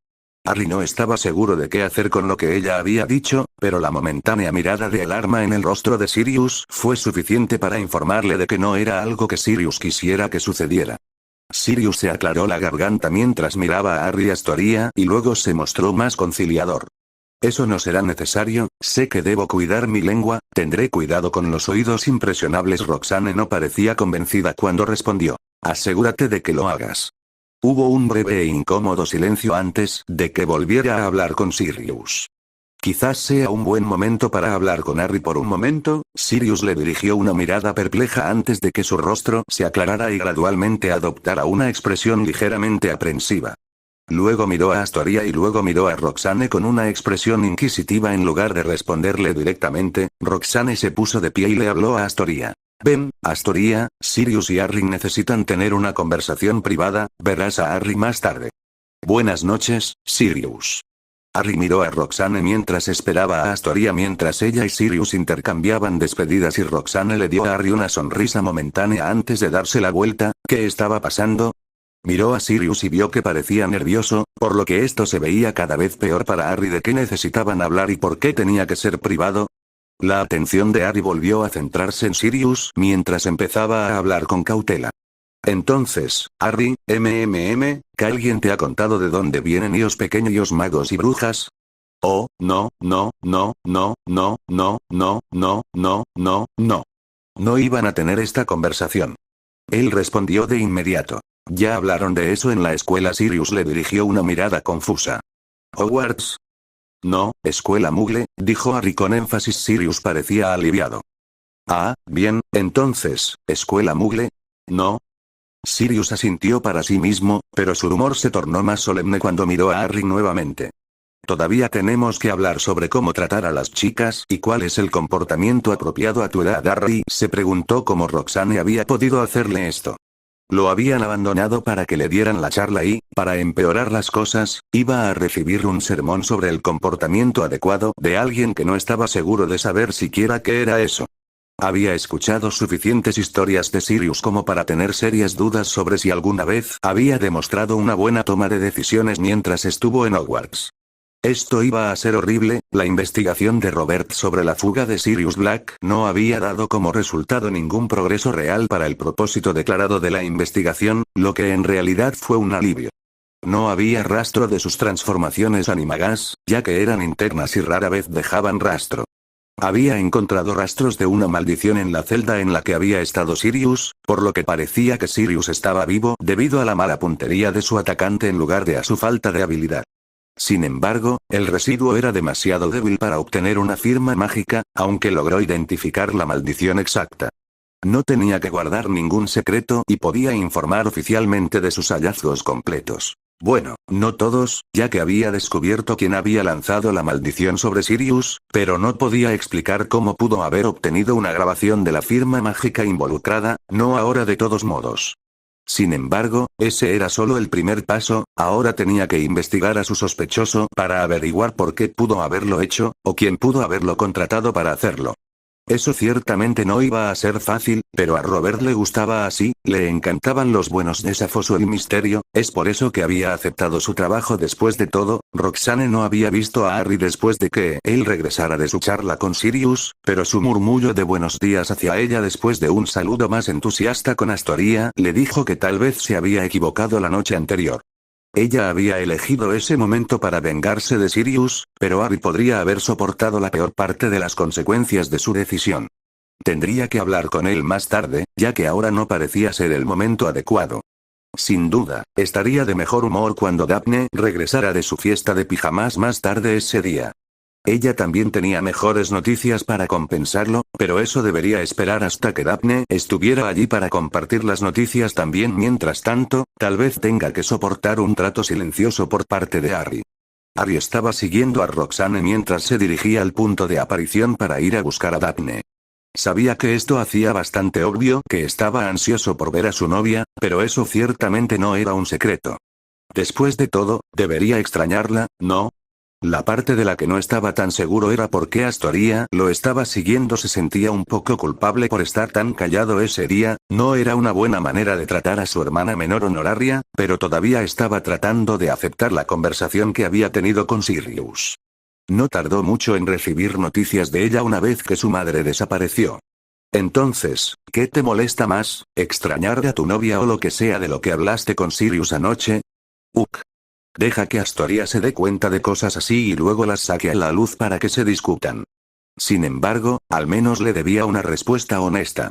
Harry no estaba seguro de qué hacer con lo que ella había dicho, pero la momentánea mirada de alarma en el rostro de Sirius fue suficiente para informarle de que no era algo que Sirius quisiera que sucediera. Sirius se aclaró la garganta mientras miraba a Harry y Astoria y luego se mostró más conciliador. Eso no será necesario, sé que debo cuidar mi lengua, tendré cuidado con los oídos impresionables. Roxanne no parecía convencida cuando respondió. Asegúrate de que lo hagas. Hubo un breve e incómodo silencio antes de que volviera a hablar con Sirius. Quizás sea un buen momento para hablar con Harry por un momento. Sirius le dirigió una mirada perpleja antes de que su rostro se aclarara y gradualmente adoptara una expresión ligeramente aprensiva. Luego miró a Astoria y luego miró a Roxanne con una expresión inquisitiva. En lugar de responderle directamente, Roxanne se puso de pie y le habló a Astoria. Ven, Astoria, Sirius y Harry necesitan tener una conversación privada, verás a Harry más tarde. Buenas noches, Sirius. Harry miró a Roxanne mientras esperaba a Astoria mientras ella y Sirius intercambiaban despedidas y Roxanne le dio a Harry una sonrisa momentánea antes de darse la vuelta. ¿Qué estaba pasando? Miró a Sirius y vio que parecía nervioso, por lo que esto se veía cada vez peor para Harry. ¿De qué necesitaban hablar y por qué tenía que ser privado? La atención de Harry volvió a centrarse en Sirius mientras empezaba a hablar con cautela. Entonces, Harry, ¿que alguien te ha contado de dónde vienen los pequeños magos y brujas? Oh, no. No iban a tener esta conversación. Él respondió de inmediato. Ya hablaron de eso en la escuela. Sirius le dirigió una mirada confusa. ¿Hogwarts? No, escuela Muggle, dijo Harry con énfasis. Sirius parecía aliviado. Ah, bien, entonces, escuela Muggle. No. Sirius asintió para sí mismo, pero su humor se tornó más solemne cuando miró a Harry nuevamente. Todavía tenemos que hablar sobre cómo tratar a las chicas y cuál es el comportamiento apropiado a tu edad. Harry se preguntó cómo Roxanne había podido hacerle esto. Lo habían abandonado para que le dieran la charla y, para empeorar las cosas, iba a recibir un sermón sobre el comportamiento adecuado de alguien que no estaba seguro de saber siquiera qué era eso. Había escuchado suficientes historias de Sirius como para tener serias dudas sobre si alguna vez había demostrado una buena toma de decisiones mientras estuvo en Hogwarts. Esto iba a ser horrible. La investigación de Robert sobre la fuga de Sirius Black no había dado como resultado ningún progreso real para el propósito declarado de la investigación, lo que en realidad fue un alivio. No había rastro de sus transformaciones animagas, ya que eran internas y rara vez dejaban rastro. Había encontrado rastros de una maldición en la celda en la que había estado Sirius, por lo que parecía que Sirius estaba vivo debido a la mala puntería de su atacante en lugar de a su falta de habilidad. Sin embargo, el residuo era demasiado débil para obtener una firma mágica, aunque logró identificar la maldición exacta. No tenía que guardar ningún secreto y podía informar oficialmente de sus hallazgos completos. Bueno, no todos, ya que había descubierto quién había lanzado la maldición sobre Sirius, pero no podía explicar cómo pudo haber obtenido una grabación de la firma mágica involucrada, no ahora de todos modos. Sin embargo, ese era solo el primer paso. Ahora tenía que investigar a su sospechoso para averiguar por qué pudo haberlo hecho, o quién pudo haberlo contratado para hacerlo. Eso ciertamente no iba a ser fácil, pero a Robert le gustaba así, le encantaban los buenos desafíos o el misterio, es por eso que había aceptado su trabajo. Después de todo, Roxanne no había visto a Harry después de que él regresara de su charla con Sirius, pero su murmullo de buenos días hacia ella después de un saludo más entusiasta con Astoria le dijo que tal vez se había equivocado la noche anterior. Ella había elegido ese momento para vengarse de Sirius, pero Harry podría haber soportado la peor parte de las consecuencias de su decisión. Tendría que hablar con él más tarde, ya que ahora no parecía ser el momento adecuado. Sin duda, estaría de mejor humor cuando Daphne regresara de su fiesta de pijamas más tarde ese día. Ella también tenía mejores noticias para compensarlo, pero eso debería esperar hasta que Daphne estuviera allí para compartir las noticias también. Mientras tanto, tal vez tenga que soportar un trato silencioso por parte de Harry. Harry estaba siguiendo a Roxanne mientras se dirigía al punto de aparición para ir a buscar a Daphne. Sabía que esto hacía bastante obvio que estaba ansioso por ver a su novia, pero eso ciertamente no era un secreto. Después de todo, debería extrañarla, ¿no? La parte de la que no estaba tan seguro era por qué Astoria lo estaba siguiendo. Se sentía un poco culpable por estar tan callado ese día. No era una buena manera de tratar a su hermana menor honoraria, pero todavía estaba tratando de aceptar la conversación que había tenido con Sirius. No tardó mucho en recibir noticias de ella una vez que su madre desapareció. Entonces, ¿qué te molesta más, extrañar a tu novia o lo que sea de lo que hablaste con Sirius anoche? Deja que Astoria se dé cuenta de cosas así y luego las saque a la luz para que se discutan. Sin embargo, al menos le debía una respuesta honesta.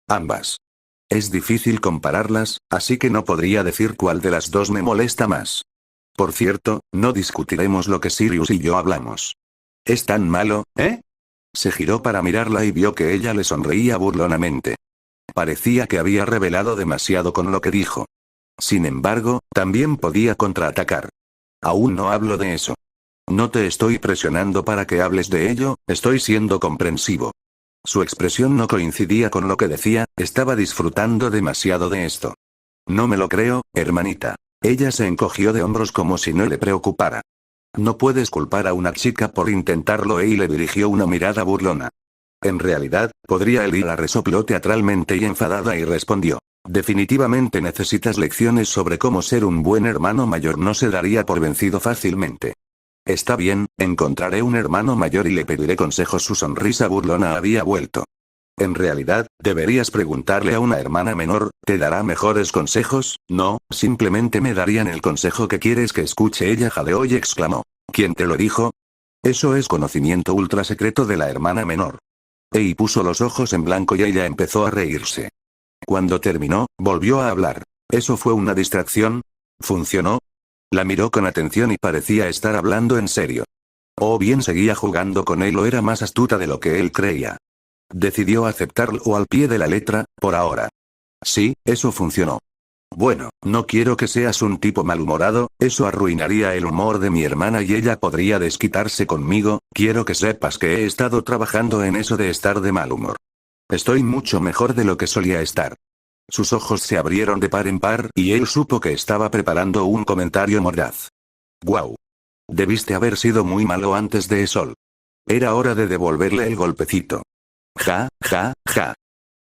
Ambas. Es difícil compararlas, así que no podría decir cuál de las dos me molesta más. Por cierto, no discutiremos lo que Sirius y yo hablamos. ¿Es tan malo, eh? Se giró para mirarla y vio que ella le sonreía burlonamente. Parecía que había revelado demasiado con lo que dijo. Sin embargo, también podía contraatacar. Aún no hablo de eso. No te estoy presionando para que hables de ello, estoy siendo comprensivo. Su expresión no coincidía con lo que decía, estaba disfrutando demasiado de esto. No me lo creo, hermanita. Ella se encogió de hombros como si no le preocupara. No puedes culpar a una chica por intentarlo y le dirigió una mirada burlona. En realidad, podría la resopló teatralmente y enfadada y respondió. Definitivamente necesitas lecciones sobre cómo ser un buen hermano mayor. No se daría por vencido fácilmente. Está bien, encontraré un hermano mayor y le pediré consejos. Su sonrisa burlona había vuelto. En realidad, deberías preguntarle a una hermana menor, ¿te dará mejores consejos? No, simplemente me darían el consejo que quieres que escuche. Ella jadeó y exclamó. ¿Quién te lo dijo? Eso es conocimiento ultra secreto de la hermana menor. Y puso los ojos en blanco y ella empezó a reírse. Cuando terminó, volvió a hablar. ¿Eso fue una distracción? ¿Funcionó? La miró con atención y parecía estar hablando en serio. O bien seguía jugando con él o era más astuta de lo que él creía. Decidió aceptarlo al pie de la letra, por ahora. Sí, eso funcionó. Bueno, no quiero que seas un tipo malhumorado, eso arruinaría el humor de mi hermana y ella podría desquitarse conmigo, quiero que sepas que he estado trabajando en eso de estar de mal humor. Estoy mucho mejor de lo que solía estar. Sus ojos se abrieron de par en par y él supo que estaba preparando un comentario mordaz. Guau. Debiste haber sido muy malo antes de eso. Era hora de devolverle el golpecito. Ja, ja, ja.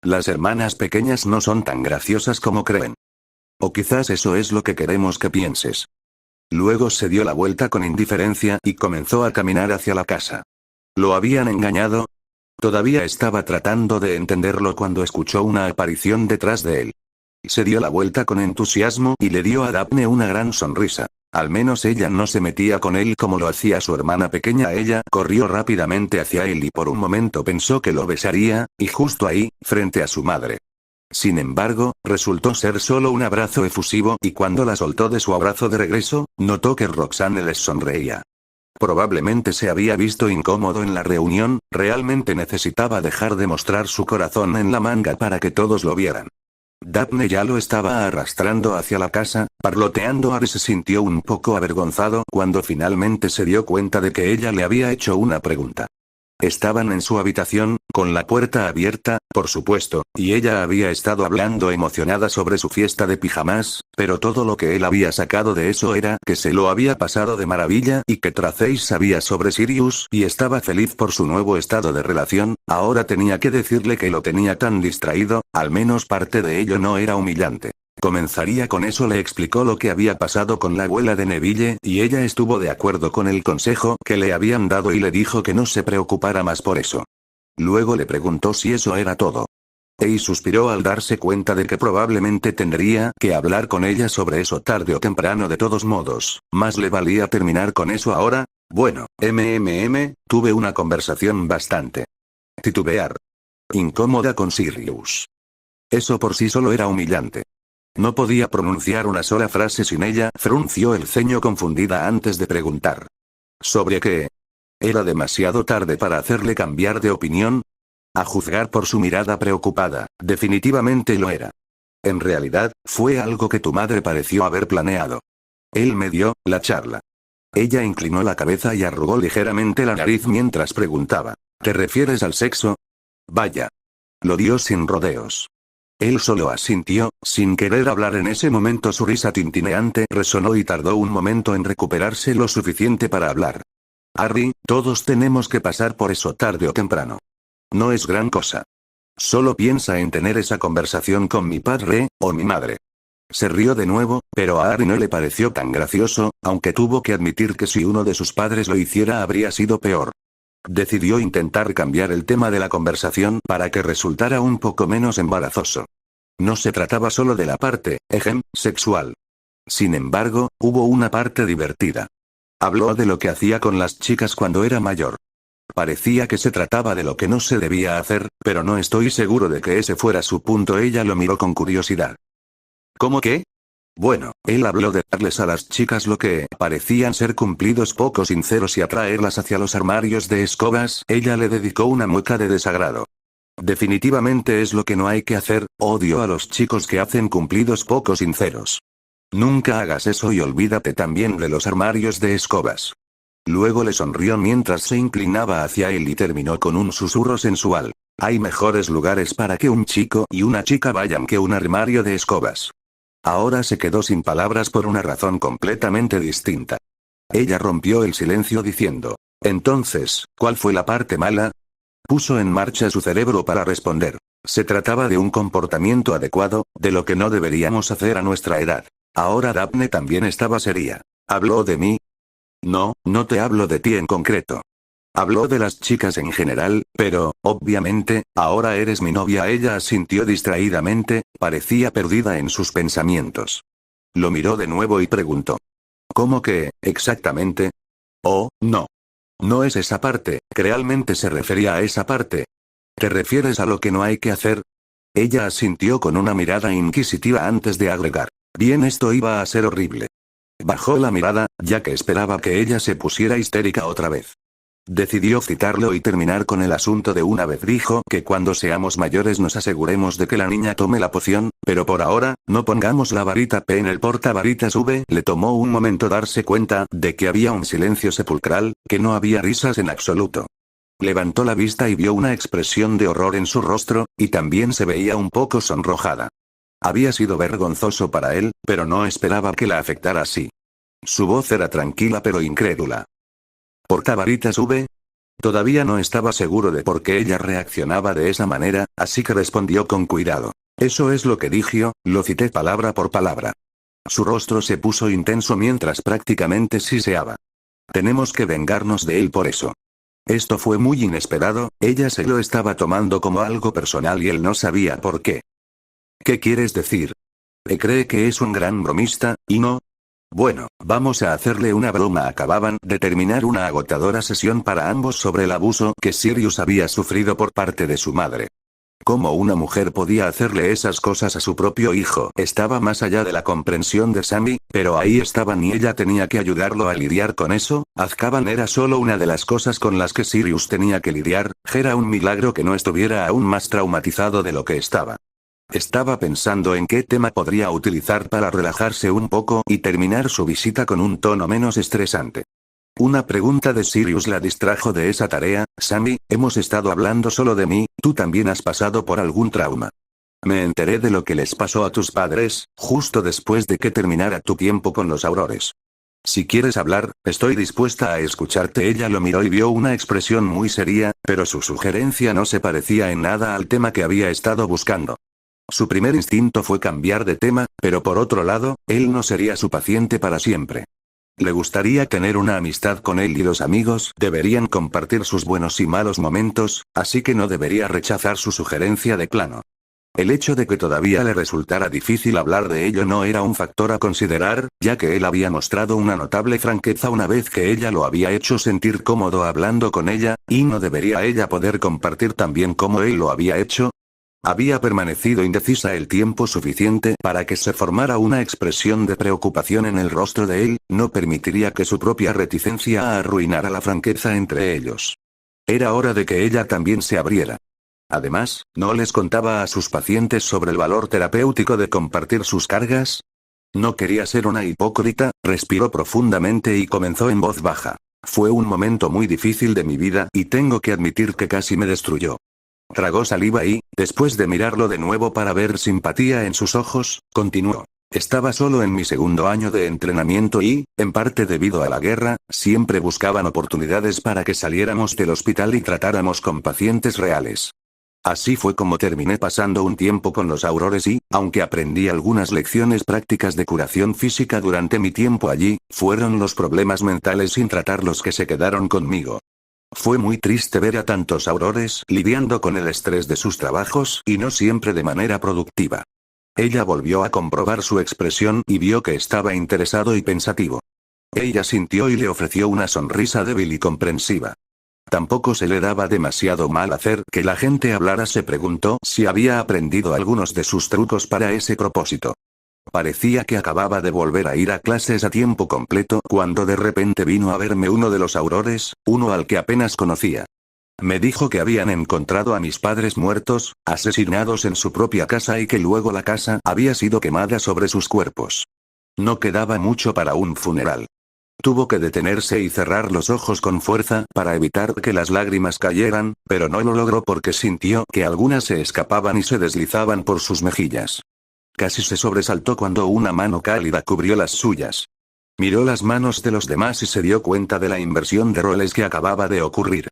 Las hermanas pequeñas no son tan graciosas como creen. O quizás eso es lo que queremos que pienses. Luego se dio la vuelta con indiferencia y comenzó a caminar hacia la casa. ¿Lo habían engañado? Todavía estaba tratando de entenderlo cuando escuchó una aparición detrás de él. Se dio la vuelta con entusiasmo y le dio a Daphne una gran sonrisa. Al menos ella no se metía con él como lo hacía su hermana pequeña. Ella corrió rápidamente hacia él y por un momento pensó que lo besaría, y justo ahí, frente a su madre. Sin embargo, resultó ser solo un abrazo efusivo y cuando la soltó de su abrazo de regreso, notó que Roxanne les sonreía. Probablemente se había visto incómodo en la reunión, realmente necesitaba dejar de mostrar su corazón en la manga para que todos lo vieran. Daphne ya lo estaba arrastrando hacia la casa, parloteando. Ari se sintió un poco avergonzado cuando finalmente se dio cuenta de que ella le había hecho una pregunta. Estaban en su habitación, con la puerta abierta, por supuesto, y ella había estado hablando emocionada sobre su fiesta de pijamas, pero todo lo que él había sacado de eso era que se lo había pasado de maravilla y que Tracy sabía sobre Sirius y estaba feliz por su nuevo estado de relación. Ahora tenía que decirle que lo tenía tan distraído, al menos parte de ello no era humillante. Comenzaría con eso. Le explicó lo que había pasado con la abuela de Neville y ella estuvo de acuerdo con el consejo que le habían dado y le dijo que no se preocupara más por eso. Luego le preguntó si eso era todo. Y suspiró al darse cuenta de que probablemente tendría que hablar con ella sobre eso tarde o temprano. De todos modos, más le valía terminar con eso ahora. Bueno, tuve una conversación bastante titubear incómoda con Sirius. Eso por sí solo era humillante. No podía pronunciar una sola frase sin ella. Frunció el ceño confundida antes de preguntar. ¿Sobre qué? ¿Era demasiado tarde para hacerle cambiar de opinión? A juzgar por su mirada preocupada, definitivamente lo era. En realidad, fue algo que tu madre pareció haber planeado. Él me dio la charla. Ella inclinó la cabeza y arrugó ligeramente la nariz mientras preguntaba. ¿Te refieres al sexo? Vaya. Lo dio sin rodeos. Él solo asintió, sin querer hablar en ese momento. Su risa tintineante resonó y tardó un momento en recuperarse lo suficiente para hablar. Harry, todos tenemos que pasar por eso tarde o temprano. No es gran cosa. Solo piensa en tener esa conversación con mi padre, o mi madre. Se rió de nuevo, pero a Harry no le pareció tan gracioso, aunque tuvo que admitir que si uno de sus padres lo hiciera habría sido peor. Decidió intentar cambiar el tema de la conversación para que resultara un poco menos embarazoso. No se trataba solo de la parte, sexual. Sin embargo, hubo una parte divertida. Habló de lo que hacía con las chicas cuando era mayor. Parecía que se trataba de lo que no se debía hacer, pero no estoy seguro de que ese fuera su punto. Ella lo miró con curiosidad. ¿Cómo qué? Bueno, él habló de darles a las chicas lo que parecían ser cumplidos poco sinceros y atraerlas hacia los armarios de escobas. Ella le dedicó una mueca de desagrado. Definitivamente es lo que no hay que hacer. Odio a los chicos que hacen cumplidos poco sinceros. Nunca hagas eso y olvídate también de los armarios de escobas. Luego le sonrió mientras se inclinaba hacia él y terminó con un susurro sensual. Hay mejores lugares para que un chico y una chica vayan que un armario de escobas. Ahora se quedó sin palabras por una razón completamente distinta. Ella rompió el silencio diciendo, entonces, ¿cuál fue la parte mala? Puso en marcha su cerebro para responder. Se trataba de un comportamiento adecuado, de lo que no deberíamos hacer a nuestra edad. Ahora Daphne también estaba seria. ¿Habló de mí? No, no te hablo de ti en concreto. Habló de las chicas en general, pero, obviamente, ahora eres mi novia. Ella asintió distraídamente, parecía perdida en sus pensamientos. Lo miró de nuevo y preguntó. ¿Cómo que, exactamente? Oh, no. No es esa parte, realmente se refería a esa parte. ¿Te refieres a lo que no hay que hacer? Ella asintió con una mirada inquisitiva antes de agregar. Bien, esto iba a ser horrible. Bajó la mirada, ya que esperaba que ella se pusiera histérica otra vez. Decidió citarlo y terminar con el asunto de una vez. Dijo que cuando seamos mayores nos aseguremos de que la niña tome la poción, pero por ahora, no pongamos la varita P en el portavaritas V. Le tomó un momento darse cuenta de que había un silencio sepulcral, que no había risas en absoluto. Levantó la vista y vio una expresión de horror en su rostro, y también se veía un poco sonrojada. Había sido vergonzoso para él, pero no esperaba que la afectara así. Su voz era tranquila pero incrédula. ¿Portavaritas V? Todavía no estaba seguro de por qué ella reaccionaba de esa manera, así que respondió con cuidado. Eso es lo que dijo, lo cité palabra por palabra. Su rostro se puso intenso mientras prácticamente siseaba. Tenemos que vengarnos de él por eso. Esto fue muy inesperado, ella se lo estaba tomando como algo personal y él no sabía por qué. ¿Qué quieres decir? Cree que es un gran bromista, ¿y no? Bueno, vamos a hacerle una broma. Acababan de terminar una agotadora sesión para ambos sobre el abuso que Sirius había sufrido por parte de su madre. ¿Cómo una mujer podía hacerle esas cosas a su propio hijo? Estaba más allá de la comprensión de Sammy, pero ahí estaban y ella tenía que ayudarlo a lidiar con eso. Azkaban era solo una de las cosas con las que Sirius tenía que lidiar. Era un milagro que no estuviera aún más traumatizado de lo que estaba. Estaba pensando en qué tema podría utilizar para relajarse un poco y terminar su visita con un tono menos estresante. Una pregunta de Sirius la distrajo de esa tarea. Sammy, hemos estado hablando solo de mí, ¿tú también has pasado por algún trauma? Me enteré de lo que les pasó a tus padres, justo después de que terminara tu tiempo con los Aurores. Si quieres hablar, estoy dispuesta a escucharte. Ella lo miró y vio una expresión muy seria, pero su sugerencia no se parecía en nada al tema que había estado buscando. Su primer instinto fue cambiar de tema, pero por otro lado, él no sería su paciente para siempre. Le gustaría tener una amistad con él y los amigos deberían compartir sus buenos y malos momentos, así que no debería rechazar su sugerencia de plano. El hecho de que todavía le resultara difícil hablar de ello no era un factor a considerar, ya que él había mostrado una notable franqueza una vez que ella lo había hecho sentir cómodo hablando con ella, y no debería ella poder compartir también como él lo había hecho. Había permanecido indecisa el tiempo suficiente para que se formara una expresión de preocupación en el rostro de él. No permitiría que su propia reticencia arruinara la franqueza entre ellos. Era hora de que ella también se abriera. Además, ¿no les contaba a sus pacientes sobre el valor terapéutico de compartir sus cargas? No quería ser una hipócrita. Respiró profundamente y comenzó en voz baja. Fue un momento muy difícil de mi vida y tengo que admitir que casi me destruyó. Tragó saliva y, después de mirarlo de nuevo para ver simpatía en sus ojos, continuó. Estaba solo en mi segundo año de entrenamiento y, en parte debido a la guerra, siempre buscaban oportunidades para que saliéramos del hospital y tratáramos con pacientes reales. Así fue como terminé pasando un tiempo con los Aurores y, aunque aprendí algunas lecciones prácticas de curación física durante mi tiempo allí, fueron los problemas mentales sin tratar los que se quedaron conmigo. Fue muy triste ver a tantos Aurores lidiando con el estrés de sus trabajos y no siempre de manera productiva. Ella volvió a comprobar su expresión y vio que estaba interesado y pensativo. Ella sintió y le ofreció una sonrisa débil y comprensiva. Tampoco se le daba demasiado mal hacer que la gente hablara. Se preguntó si había aprendido algunos de sus trucos para ese propósito. Parecía que acababa de volver a ir a clases a tiempo completo cuando de repente vino a verme uno de los Aurores, uno al que apenas conocía. Me dijo que habían encontrado a mis padres muertos, asesinados en su propia casa y que luego la casa había sido quemada sobre sus cuerpos. No quedaba mucho para un funeral. Tuvo que detenerse y cerrar los ojos con fuerza para evitar que las lágrimas cayeran, pero no lo logró porque sintió que algunas se escapaban y se deslizaban por sus mejillas. Casi se sobresaltó cuando una mano cálida cubrió las suyas. Miró las manos de los demás y se dio cuenta de la inversión de roles que acababa de ocurrir.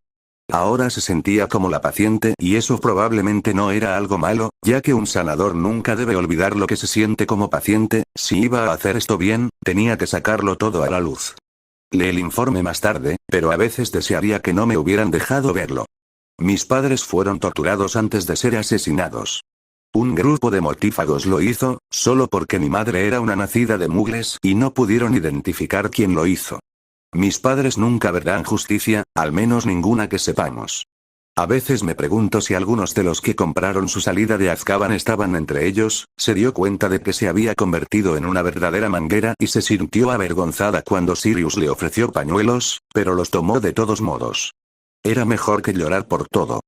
Ahora se sentía como la paciente y eso probablemente no era algo malo, ya que un sanador nunca debe olvidar lo que se siente como paciente. Si iba a hacer esto bien, tenía que sacarlo todo a la luz. Lee el informe más tarde, pero a veces desearía que no me hubieran dejado verlo. Mis padres fueron torturados antes de ser asesinados. Un grupo de mortífagos lo hizo, solo porque mi madre era una nacida de mugles y no pudieron identificar quién lo hizo. Mis padres nunca verán justicia, al menos ninguna que sepamos. A veces me pregunto si algunos de los que compraron su salida de Azkaban estaban entre ellos. Se dio cuenta de que se había convertido en una verdadera manguera y se sintió avergonzada cuando Sirius le ofreció pañuelos, pero los tomó de todos modos. Era mejor que llorar por todo.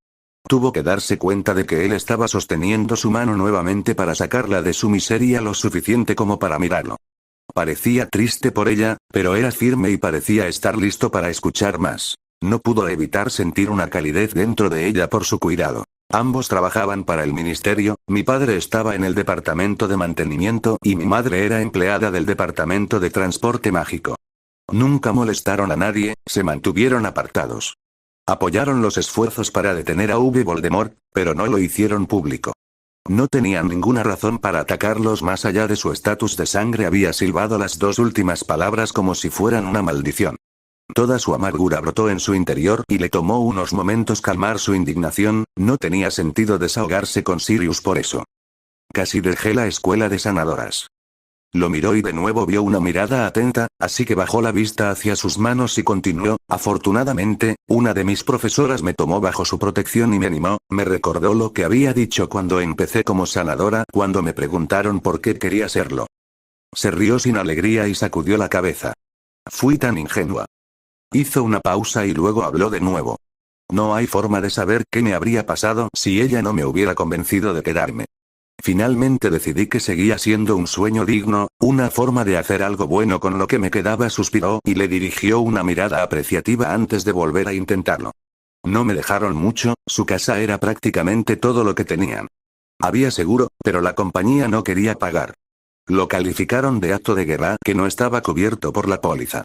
Tuvo que darse cuenta de que él estaba sosteniendo su mano nuevamente para sacarla de su miseria lo suficiente como para mirarlo. Parecía triste por ella, pero era firme y parecía estar listo para escuchar más. No pudo evitar sentir una calidez dentro de ella por su cuidado. Ambos trabajaban para el ministerio, mi padre estaba en el departamento de mantenimiento y mi madre era empleada del departamento de transporte mágico. Nunca molestaron a nadie, se mantuvieron apartados. Apoyaron los esfuerzos para detener a Voldemort, pero no lo hicieron público. No tenían ninguna razón para atacarlos más allá de su estatus de sangre. Había silbado las dos últimas palabras como si fueran una maldición. Toda su amargura brotó en su interior y le tomó unos momentos calmar su indignación, no tenía sentido desahogarse con Sirius por eso. Casi dejé la escuela de sanadoras. Lo miró y de nuevo vio una mirada atenta, así que bajó la vista hacia sus manos y continuó: afortunadamente, una de mis profesoras me tomó bajo su protección y me animó, me recordó lo que había dicho cuando empecé como sanadora, cuando me preguntaron por qué quería serlo. Se rió sin alegría y sacudió la cabeza. Fui tan ingenua. Hizo una pausa y luego habló de nuevo. No hay forma de saber qué me habría pasado si ella no me hubiera convencido de quedarme. Finalmente decidí que seguía siendo un sueño digno, una forma de hacer algo bueno con lo que me quedaba. Suspiró y le dirigió una mirada apreciativa antes de volver a intentarlo. No me dejaron mucho, su casa era prácticamente todo lo que tenían. Había seguro, pero la compañía no quería pagar. Lo calificaron de acto de guerra que no estaba cubierto por la póliza.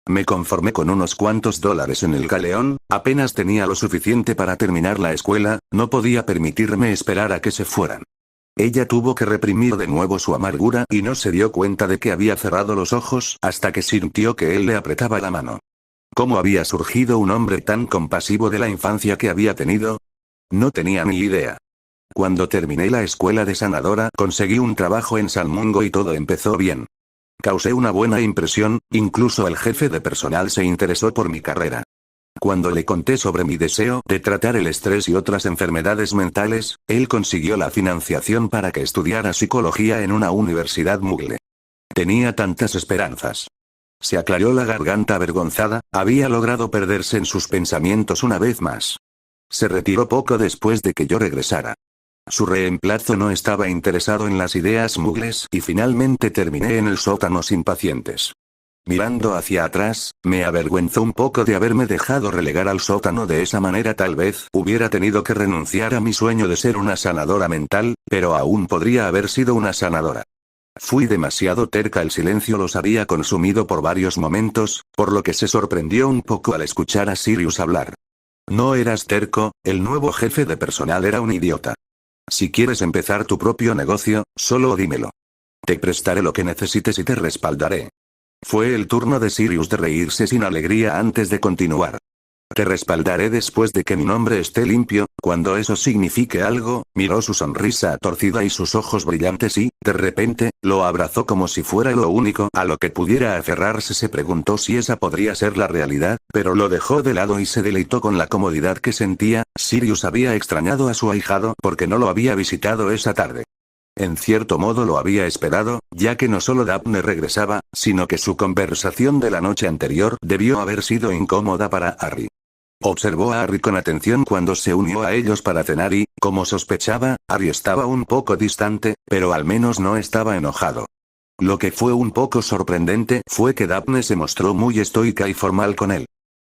Me conformé con unos cuantos dólares en el galeón, apenas tenía lo suficiente para terminar la escuela, no podía permitirme esperar a que se fueran. Ella tuvo que reprimir de nuevo su amargura y no se dio cuenta de que había cerrado los ojos hasta que sintió que él le apretaba la mano. ¿Cómo había surgido un hombre tan compasivo de la infancia que había tenido? No tenía ni idea. Cuando terminé la escuela de sanadora, conseguí un trabajo en Salmungo y todo empezó bien. Causé una buena impresión, incluso el jefe de personal se interesó por mi carrera. Cuando le conté sobre mi deseo de tratar el estrés y otras enfermedades mentales, él consiguió la financiación para que estudiara psicología en una universidad Muggle. Tenía tantas esperanzas. Se aclaró la garganta avergonzada, había logrado perderse en sus pensamientos una vez más. Se retiró poco después de que yo regresara. Su reemplazo no estaba interesado en las ideas muggles y finalmente terminé en el sótano sin pacientes. Mirando hacia atrás, me avergüenzó un poco de haberme dejado relegar al sótano de esa manera. Tal vez hubiera tenido que renunciar a mi sueño de ser una sanadora mental, pero aún podría haber sido una sanadora. Fui demasiado terca. El silencio los había consumido por varios momentos, por lo que se sorprendió un poco al escuchar a Sirius hablar. No eras terco, el nuevo jefe de personal era un idiota. Si quieres empezar tu propio negocio, solo dímelo. Te prestaré lo que necesites y te respaldaré. Fue el turno de Sirius de reírse sin alegría antes de continuar. Te respaldaré después de que mi nombre esté limpio, cuando eso signifique algo. Miró su sonrisa torcida y sus ojos brillantes y, de repente, lo abrazó como si fuera lo único a lo que pudiera aferrarse. Se preguntó si esa podría ser la realidad, pero lo dejó de lado y se deleitó con la comodidad que sentía. Sirius había extrañado a su ahijado porque no lo había visitado esa tarde. En cierto modo lo había esperado, ya que no solo Daphne regresaba, sino que su conversación de la noche anterior debió haber sido incómoda para Harry. Observó a Harry con atención cuando se unió a ellos para cenar y, como sospechaba, Harry estaba un poco distante, pero al menos no estaba enojado. Lo que fue un poco sorprendente fue que Daphne se mostró muy estoica y formal con él.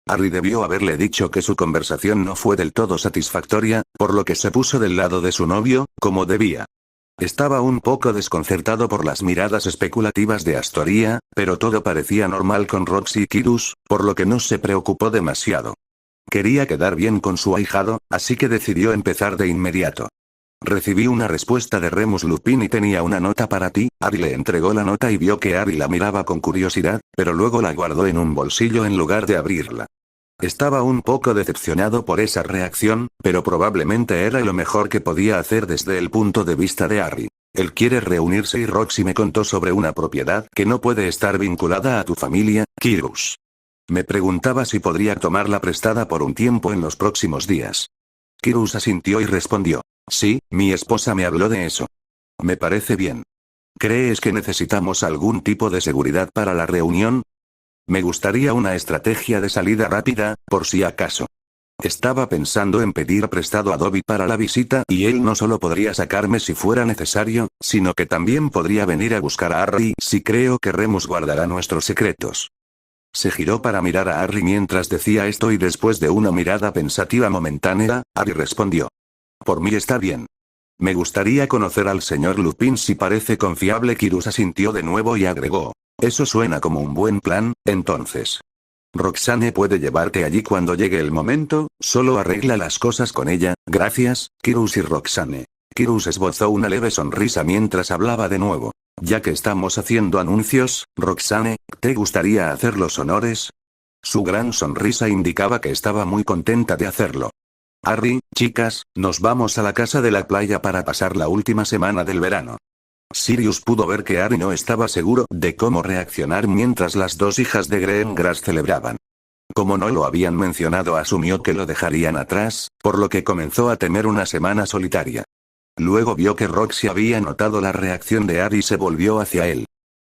Harry debió haberle dicho que su conversación no fue del todo satisfactoria, por lo que se puso del lado de su novio, como debía. Estaba un poco desconcertado por las miradas especulativas de Astoria, pero todo parecía normal con Roxy y Kyrus, por lo que no se preocupó demasiado. Quería quedar bien con su ahijado, así que decidió empezar de inmediato. Recibí una respuesta de Remus Lupin y tenía una nota para ti. Harry le entregó la nota y vio que Harry la miraba con curiosidad, pero luego la guardó en un bolsillo en lugar de abrirla. Estaba un poco decepcionado por esa reacción, pero probablemente era lo mejor que podía hacer desde el punto de vista de Harry. Él quiere reunirse y Roxy me contó sobre una propiedad que no puede estar vinculada a tu familia, Kyrus. Me preguntaba si podría tomarla prestada por un tiempo en los próximos días. Kyrus asintió y respondió: sí, mi esposa me habló de eso. Me parece bien. ¿Crees que necesitamos algún tipo de seguridad para la reunión? Me gustaría una estrategia de salida rápida, por si acaso. Estaba pensando en pedir prestado a Dobby para la visita y él no solo podría sacarme si fuera necesario, sino que también podría venir a buscar a Harry si creo que Remus guardará nuestros secretos. Se giró para mirar a Harry mientras decía esto y después de una mirada pensativa momentánea, Harry respondió. Por mí está bien. Me gustaría conocer al señor Lupin si parece confiable. Quirrell asintió de nuevo y agregó. Eso suena como un buen plan, entonces. Roxane puede llevarte allí cuando llegue el momento, solo arregla las cosas con ella, gracias, Quirrell y Roxane. Quirrell esbozó una leve sonrisa mientras hablaba de nuevo. Ya que estamos haciendo anuncios, Roxane, ¿te gustaría hacer los honores? Su gran sonrisa indicaba que estaba muy contenta de hacerlo. Harry, chicas, nos vamos a la casa de la playa para pasar la última semana del verano. Sirius pudo ver que Harry no estaba seguro de cómo reaccionar mientras las dos hijas de Greengrass celebraban. Como no lo habían mencionado, asumió que lo dejarían atrás, por lo que comenzó a temer una semana solitaria. Luego vio que Roxy había notado la reacción de Harry y se volvió hacia él.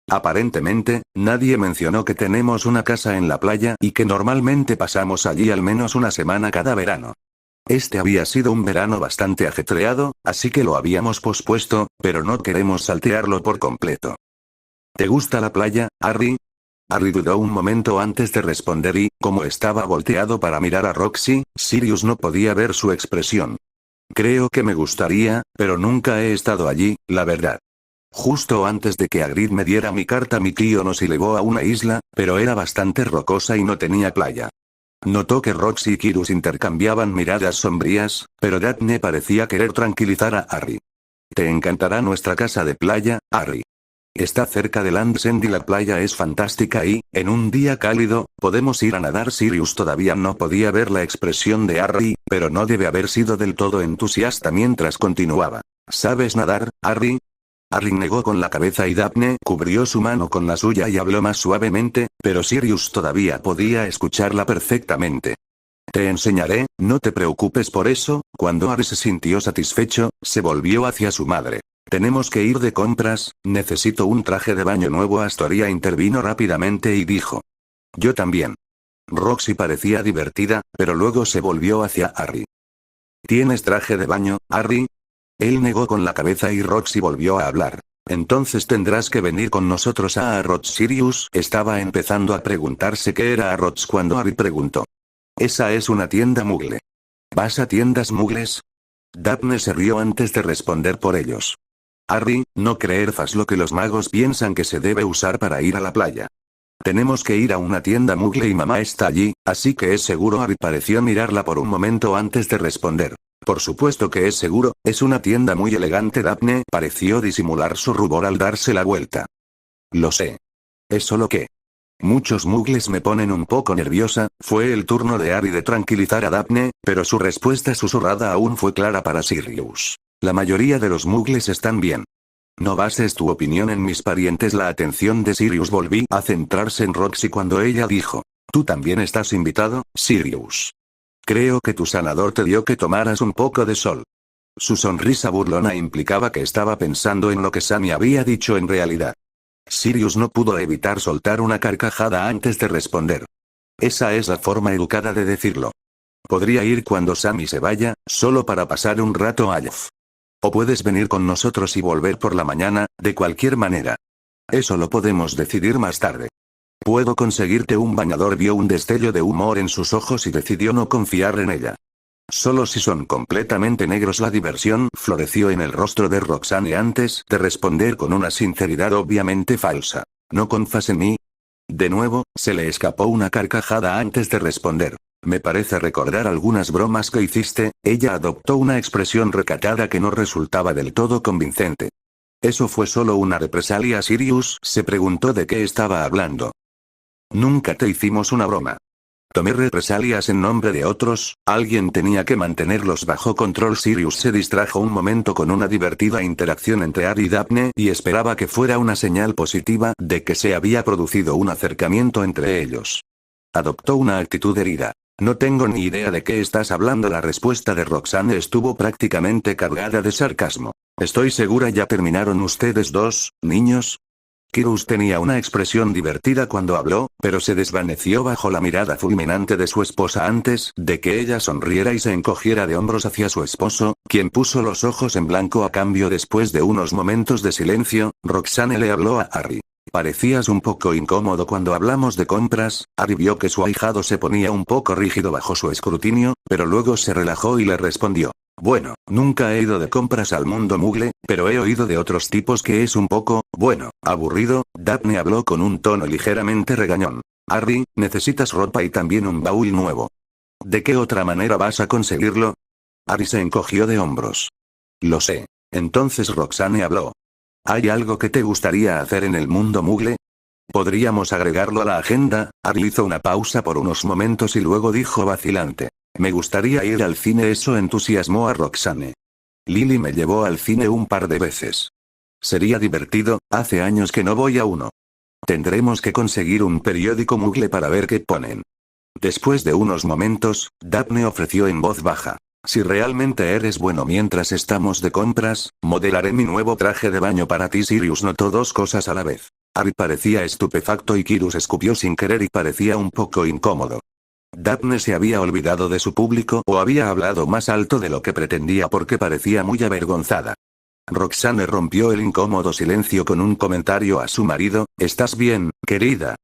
Aparentemente, nadie mencionó que tenemos una casa en la playa y que normalmente pasamos allí al menos una semana cada verano. Este había sido un verano bastante ajetreado, así que lo habíamos pospuesto, pero no queremos saltearlo por completo. ¿Te gusta la playa, Harry? Harry dudó un momento antes de responder y, como estaba volteado para mirar a Roxy, Sirius no podía ver su expresión. Creo que me gustaría, pero nunca he estado allí, la verdad. Justo antes de que Hagrid me diera mi carta, mi tío nos llevó a una isla, pero era bastante rocosa y no tenía playa. Notó que Roxy y Quirrell intercambiaban miradas sombrías, pero Daphne parecía querer tranquilizar a Harry. Te encantará nuestra casa de playa, Harry. Está cerca de Land's End y la playa es fantástica y, en un día cálido, podemos ir a nadar. Sirius todavía no podía ver la expresión de Harry, pero no debe haber sido del todo entusiasta mientras continuaba. ¿Sabes nadar, Harry? Harry negó con la cabeza y Daphne cubrió su mano con la suya y habló más suavemente, pero Sirius todavía podía escucharla perfectamente. Te enseñaré, no te preocupes por eso. Cuando Harry se sintió satisfecho, se volvió hacia su madre. Tenemos que ir de compras, necesito un traje de baño nuevo. Astoria intervino rápidamente y dijo. Yo también. Roxy parecía divertida, pero luego se volvió hacia Harry. ¿Tienes traje de baño, Harry? Él negó con la cabeza y Roxy volvió a hablar. Entonces tendrás que venir con nosotros a Harrods. Sirius estaba empezando a preguntarse qué era Harrods cuando Harry preguntó. Esa es una tienda mugle. ¿Vas a tiendas mugles? Daphne se rió antes de responder por ellos. Harry, no creerás lo que los magos piensan que se debe usar para ir a la playa. Tenemos que ir a una tienda mugle y mamá está allí, así que es seguro. Harry pareció mirarla por un momento antes de responder. Por supuesto que es seguro, es una tienda muy elegante. Daphne pareció disimular su rubor al darse la vuelta. Lo sé. Es solo que... muchos mugles me ponen un poco nerviosa. Fue el turno de Harry de tranquilizar a Daphne, pero su respuesta susurrada aún fue clara para Sirius. La mayoría de los mugles están bien. No bases tu opinión en mis parientes. La atención de Sirius volvió a centrarse en Roxy cuando ella dijo. Tú también estás invitado, Sirius. Creo que tu sanador te dio que tomaras un poco de sol. Su sonrisa burlona implicaba que estaba pensando en lo que Sammy había dicho en realidad. Sirius no pudo evitar soltar una carcajada antes de responder. Esa es la forma educada de decirlo. Podría ir cuando Sammy se vaya, solo para pasar un rato allá. O puedes venir con nosotros y volver por la mañana, de cualquier manera. Eso lo podemos decidir más tarde. Puedo conseguirte un bañador. Vio un destello de humor en sus ojos y decidió no confiar en ella. Solo si son completamente negros. La diversión floreció en el rostro de Roxane antes de responder con una sinceridad obviamente falsa. ¿No confías en mí? De nuevo, se le escapó una carcajada antes de responder. Me parece recordar algunas bromas que hiciste. Ella adoptó una expresión recatada que no resultaba del todo convincente. ¿Eso fue solo una represalia? Sirius se preguntó de qué estaba hablando. Nunca te hicimos una broma. Tomé represalias en nombre de otros, alguien tenía que mantenerlos bajo control. Sirius se distrajo un momento con una divertida interacción entre Harry y Daphne y esperaba que fuera una señal positiva de que se había producido un acercamiento entre ellos. Adoptó una actitud herida. No tengo ni idea de qué estás hablando. La respuesta de Roxane estuvo prácticamente cargada de sarcasmo. Estoy segura ya terminaron ustedes dos, niños. Kirus tenía una expresión divertida cuando habló, pero se desvaneció bajo la mirada fulminante de su esposa antes de que ella sonriera y se encogiera de hombros hacia su esposo, quien puso los ojos en blanco a cambio. Después de unos momentos de silencio, Roxane le habló a Harry. Parecías un poco incómodo cuando hablamos de compras. Harry vio que su ahijado se ponía un poco rígido bajo su escrutinio, pero luego se relajó y le respondió. Bueno, nunca he ido de compras al mundo Mugle, pero he oído de otros tipos que es un poco, bueno, aburrido. Daphne habló con un tono ligeramente regañón. Harry, necesitas ropa y también un baúl nuevo. ¿De qué otra manera vas a conseguirlo? Harry se encogió de hombros. Lo sé. Entonces Roxane habló. ¿Hay algo que te gustaría hacer en el mundo Mugle? ¿Podríamos agregarlo a la agenda? Harry hizo una pausa por unos momentos y luego dijo vacilante. Me gustaría ir al cine. Eso entusiasmó a Roxane. Lily me llevó al cine un par de veces. Sería divertido, hace años que no voy a uno. Tendremos que conseguir un periódico Mugle para ver qué ponen. Después de unos momentos, Daphne ofreció en voz baja. Si realmente eres bueno mientras estamos de compras, modelaré mi nuevo traje de baño para ti. Sirius notó dos cosas a la vez. Harry parecía estupefacto y Kirus escupió sin querer y parecía un poco incómodo. Daphne se había olvidado de su público o había hablado más alto de lo que pretendía porque parecía muy avergonzada. Roxane rompió el incómodo silencio con un comentario a su marido. ¿Estás bien, querida?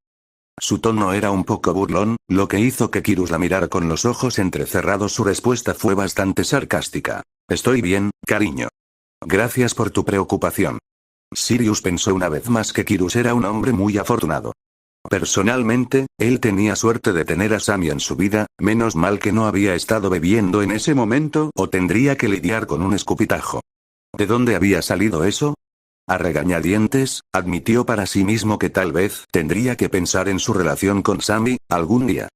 Su tono era un poco burlón, lo que hizo que Kirus la mirara con los ojos entrecerrados. Su respuesta fue bastante sarcástica. Estoy bien, cariño. Gracias por tu preocupación. Sirius pensó una vez más que Kirus era un hombre muy afortunado. Personalmente, él tenía suerte de tener a Sammy en su vida, menos mal que no había estado bebiendo en ese momento o tendría que lidiar con un escupitajo. ¿De dónde había salido eso? A regañadientes, admitió para sí mismo que tal vez tendría que pensar en su relación con Sammy, algún día.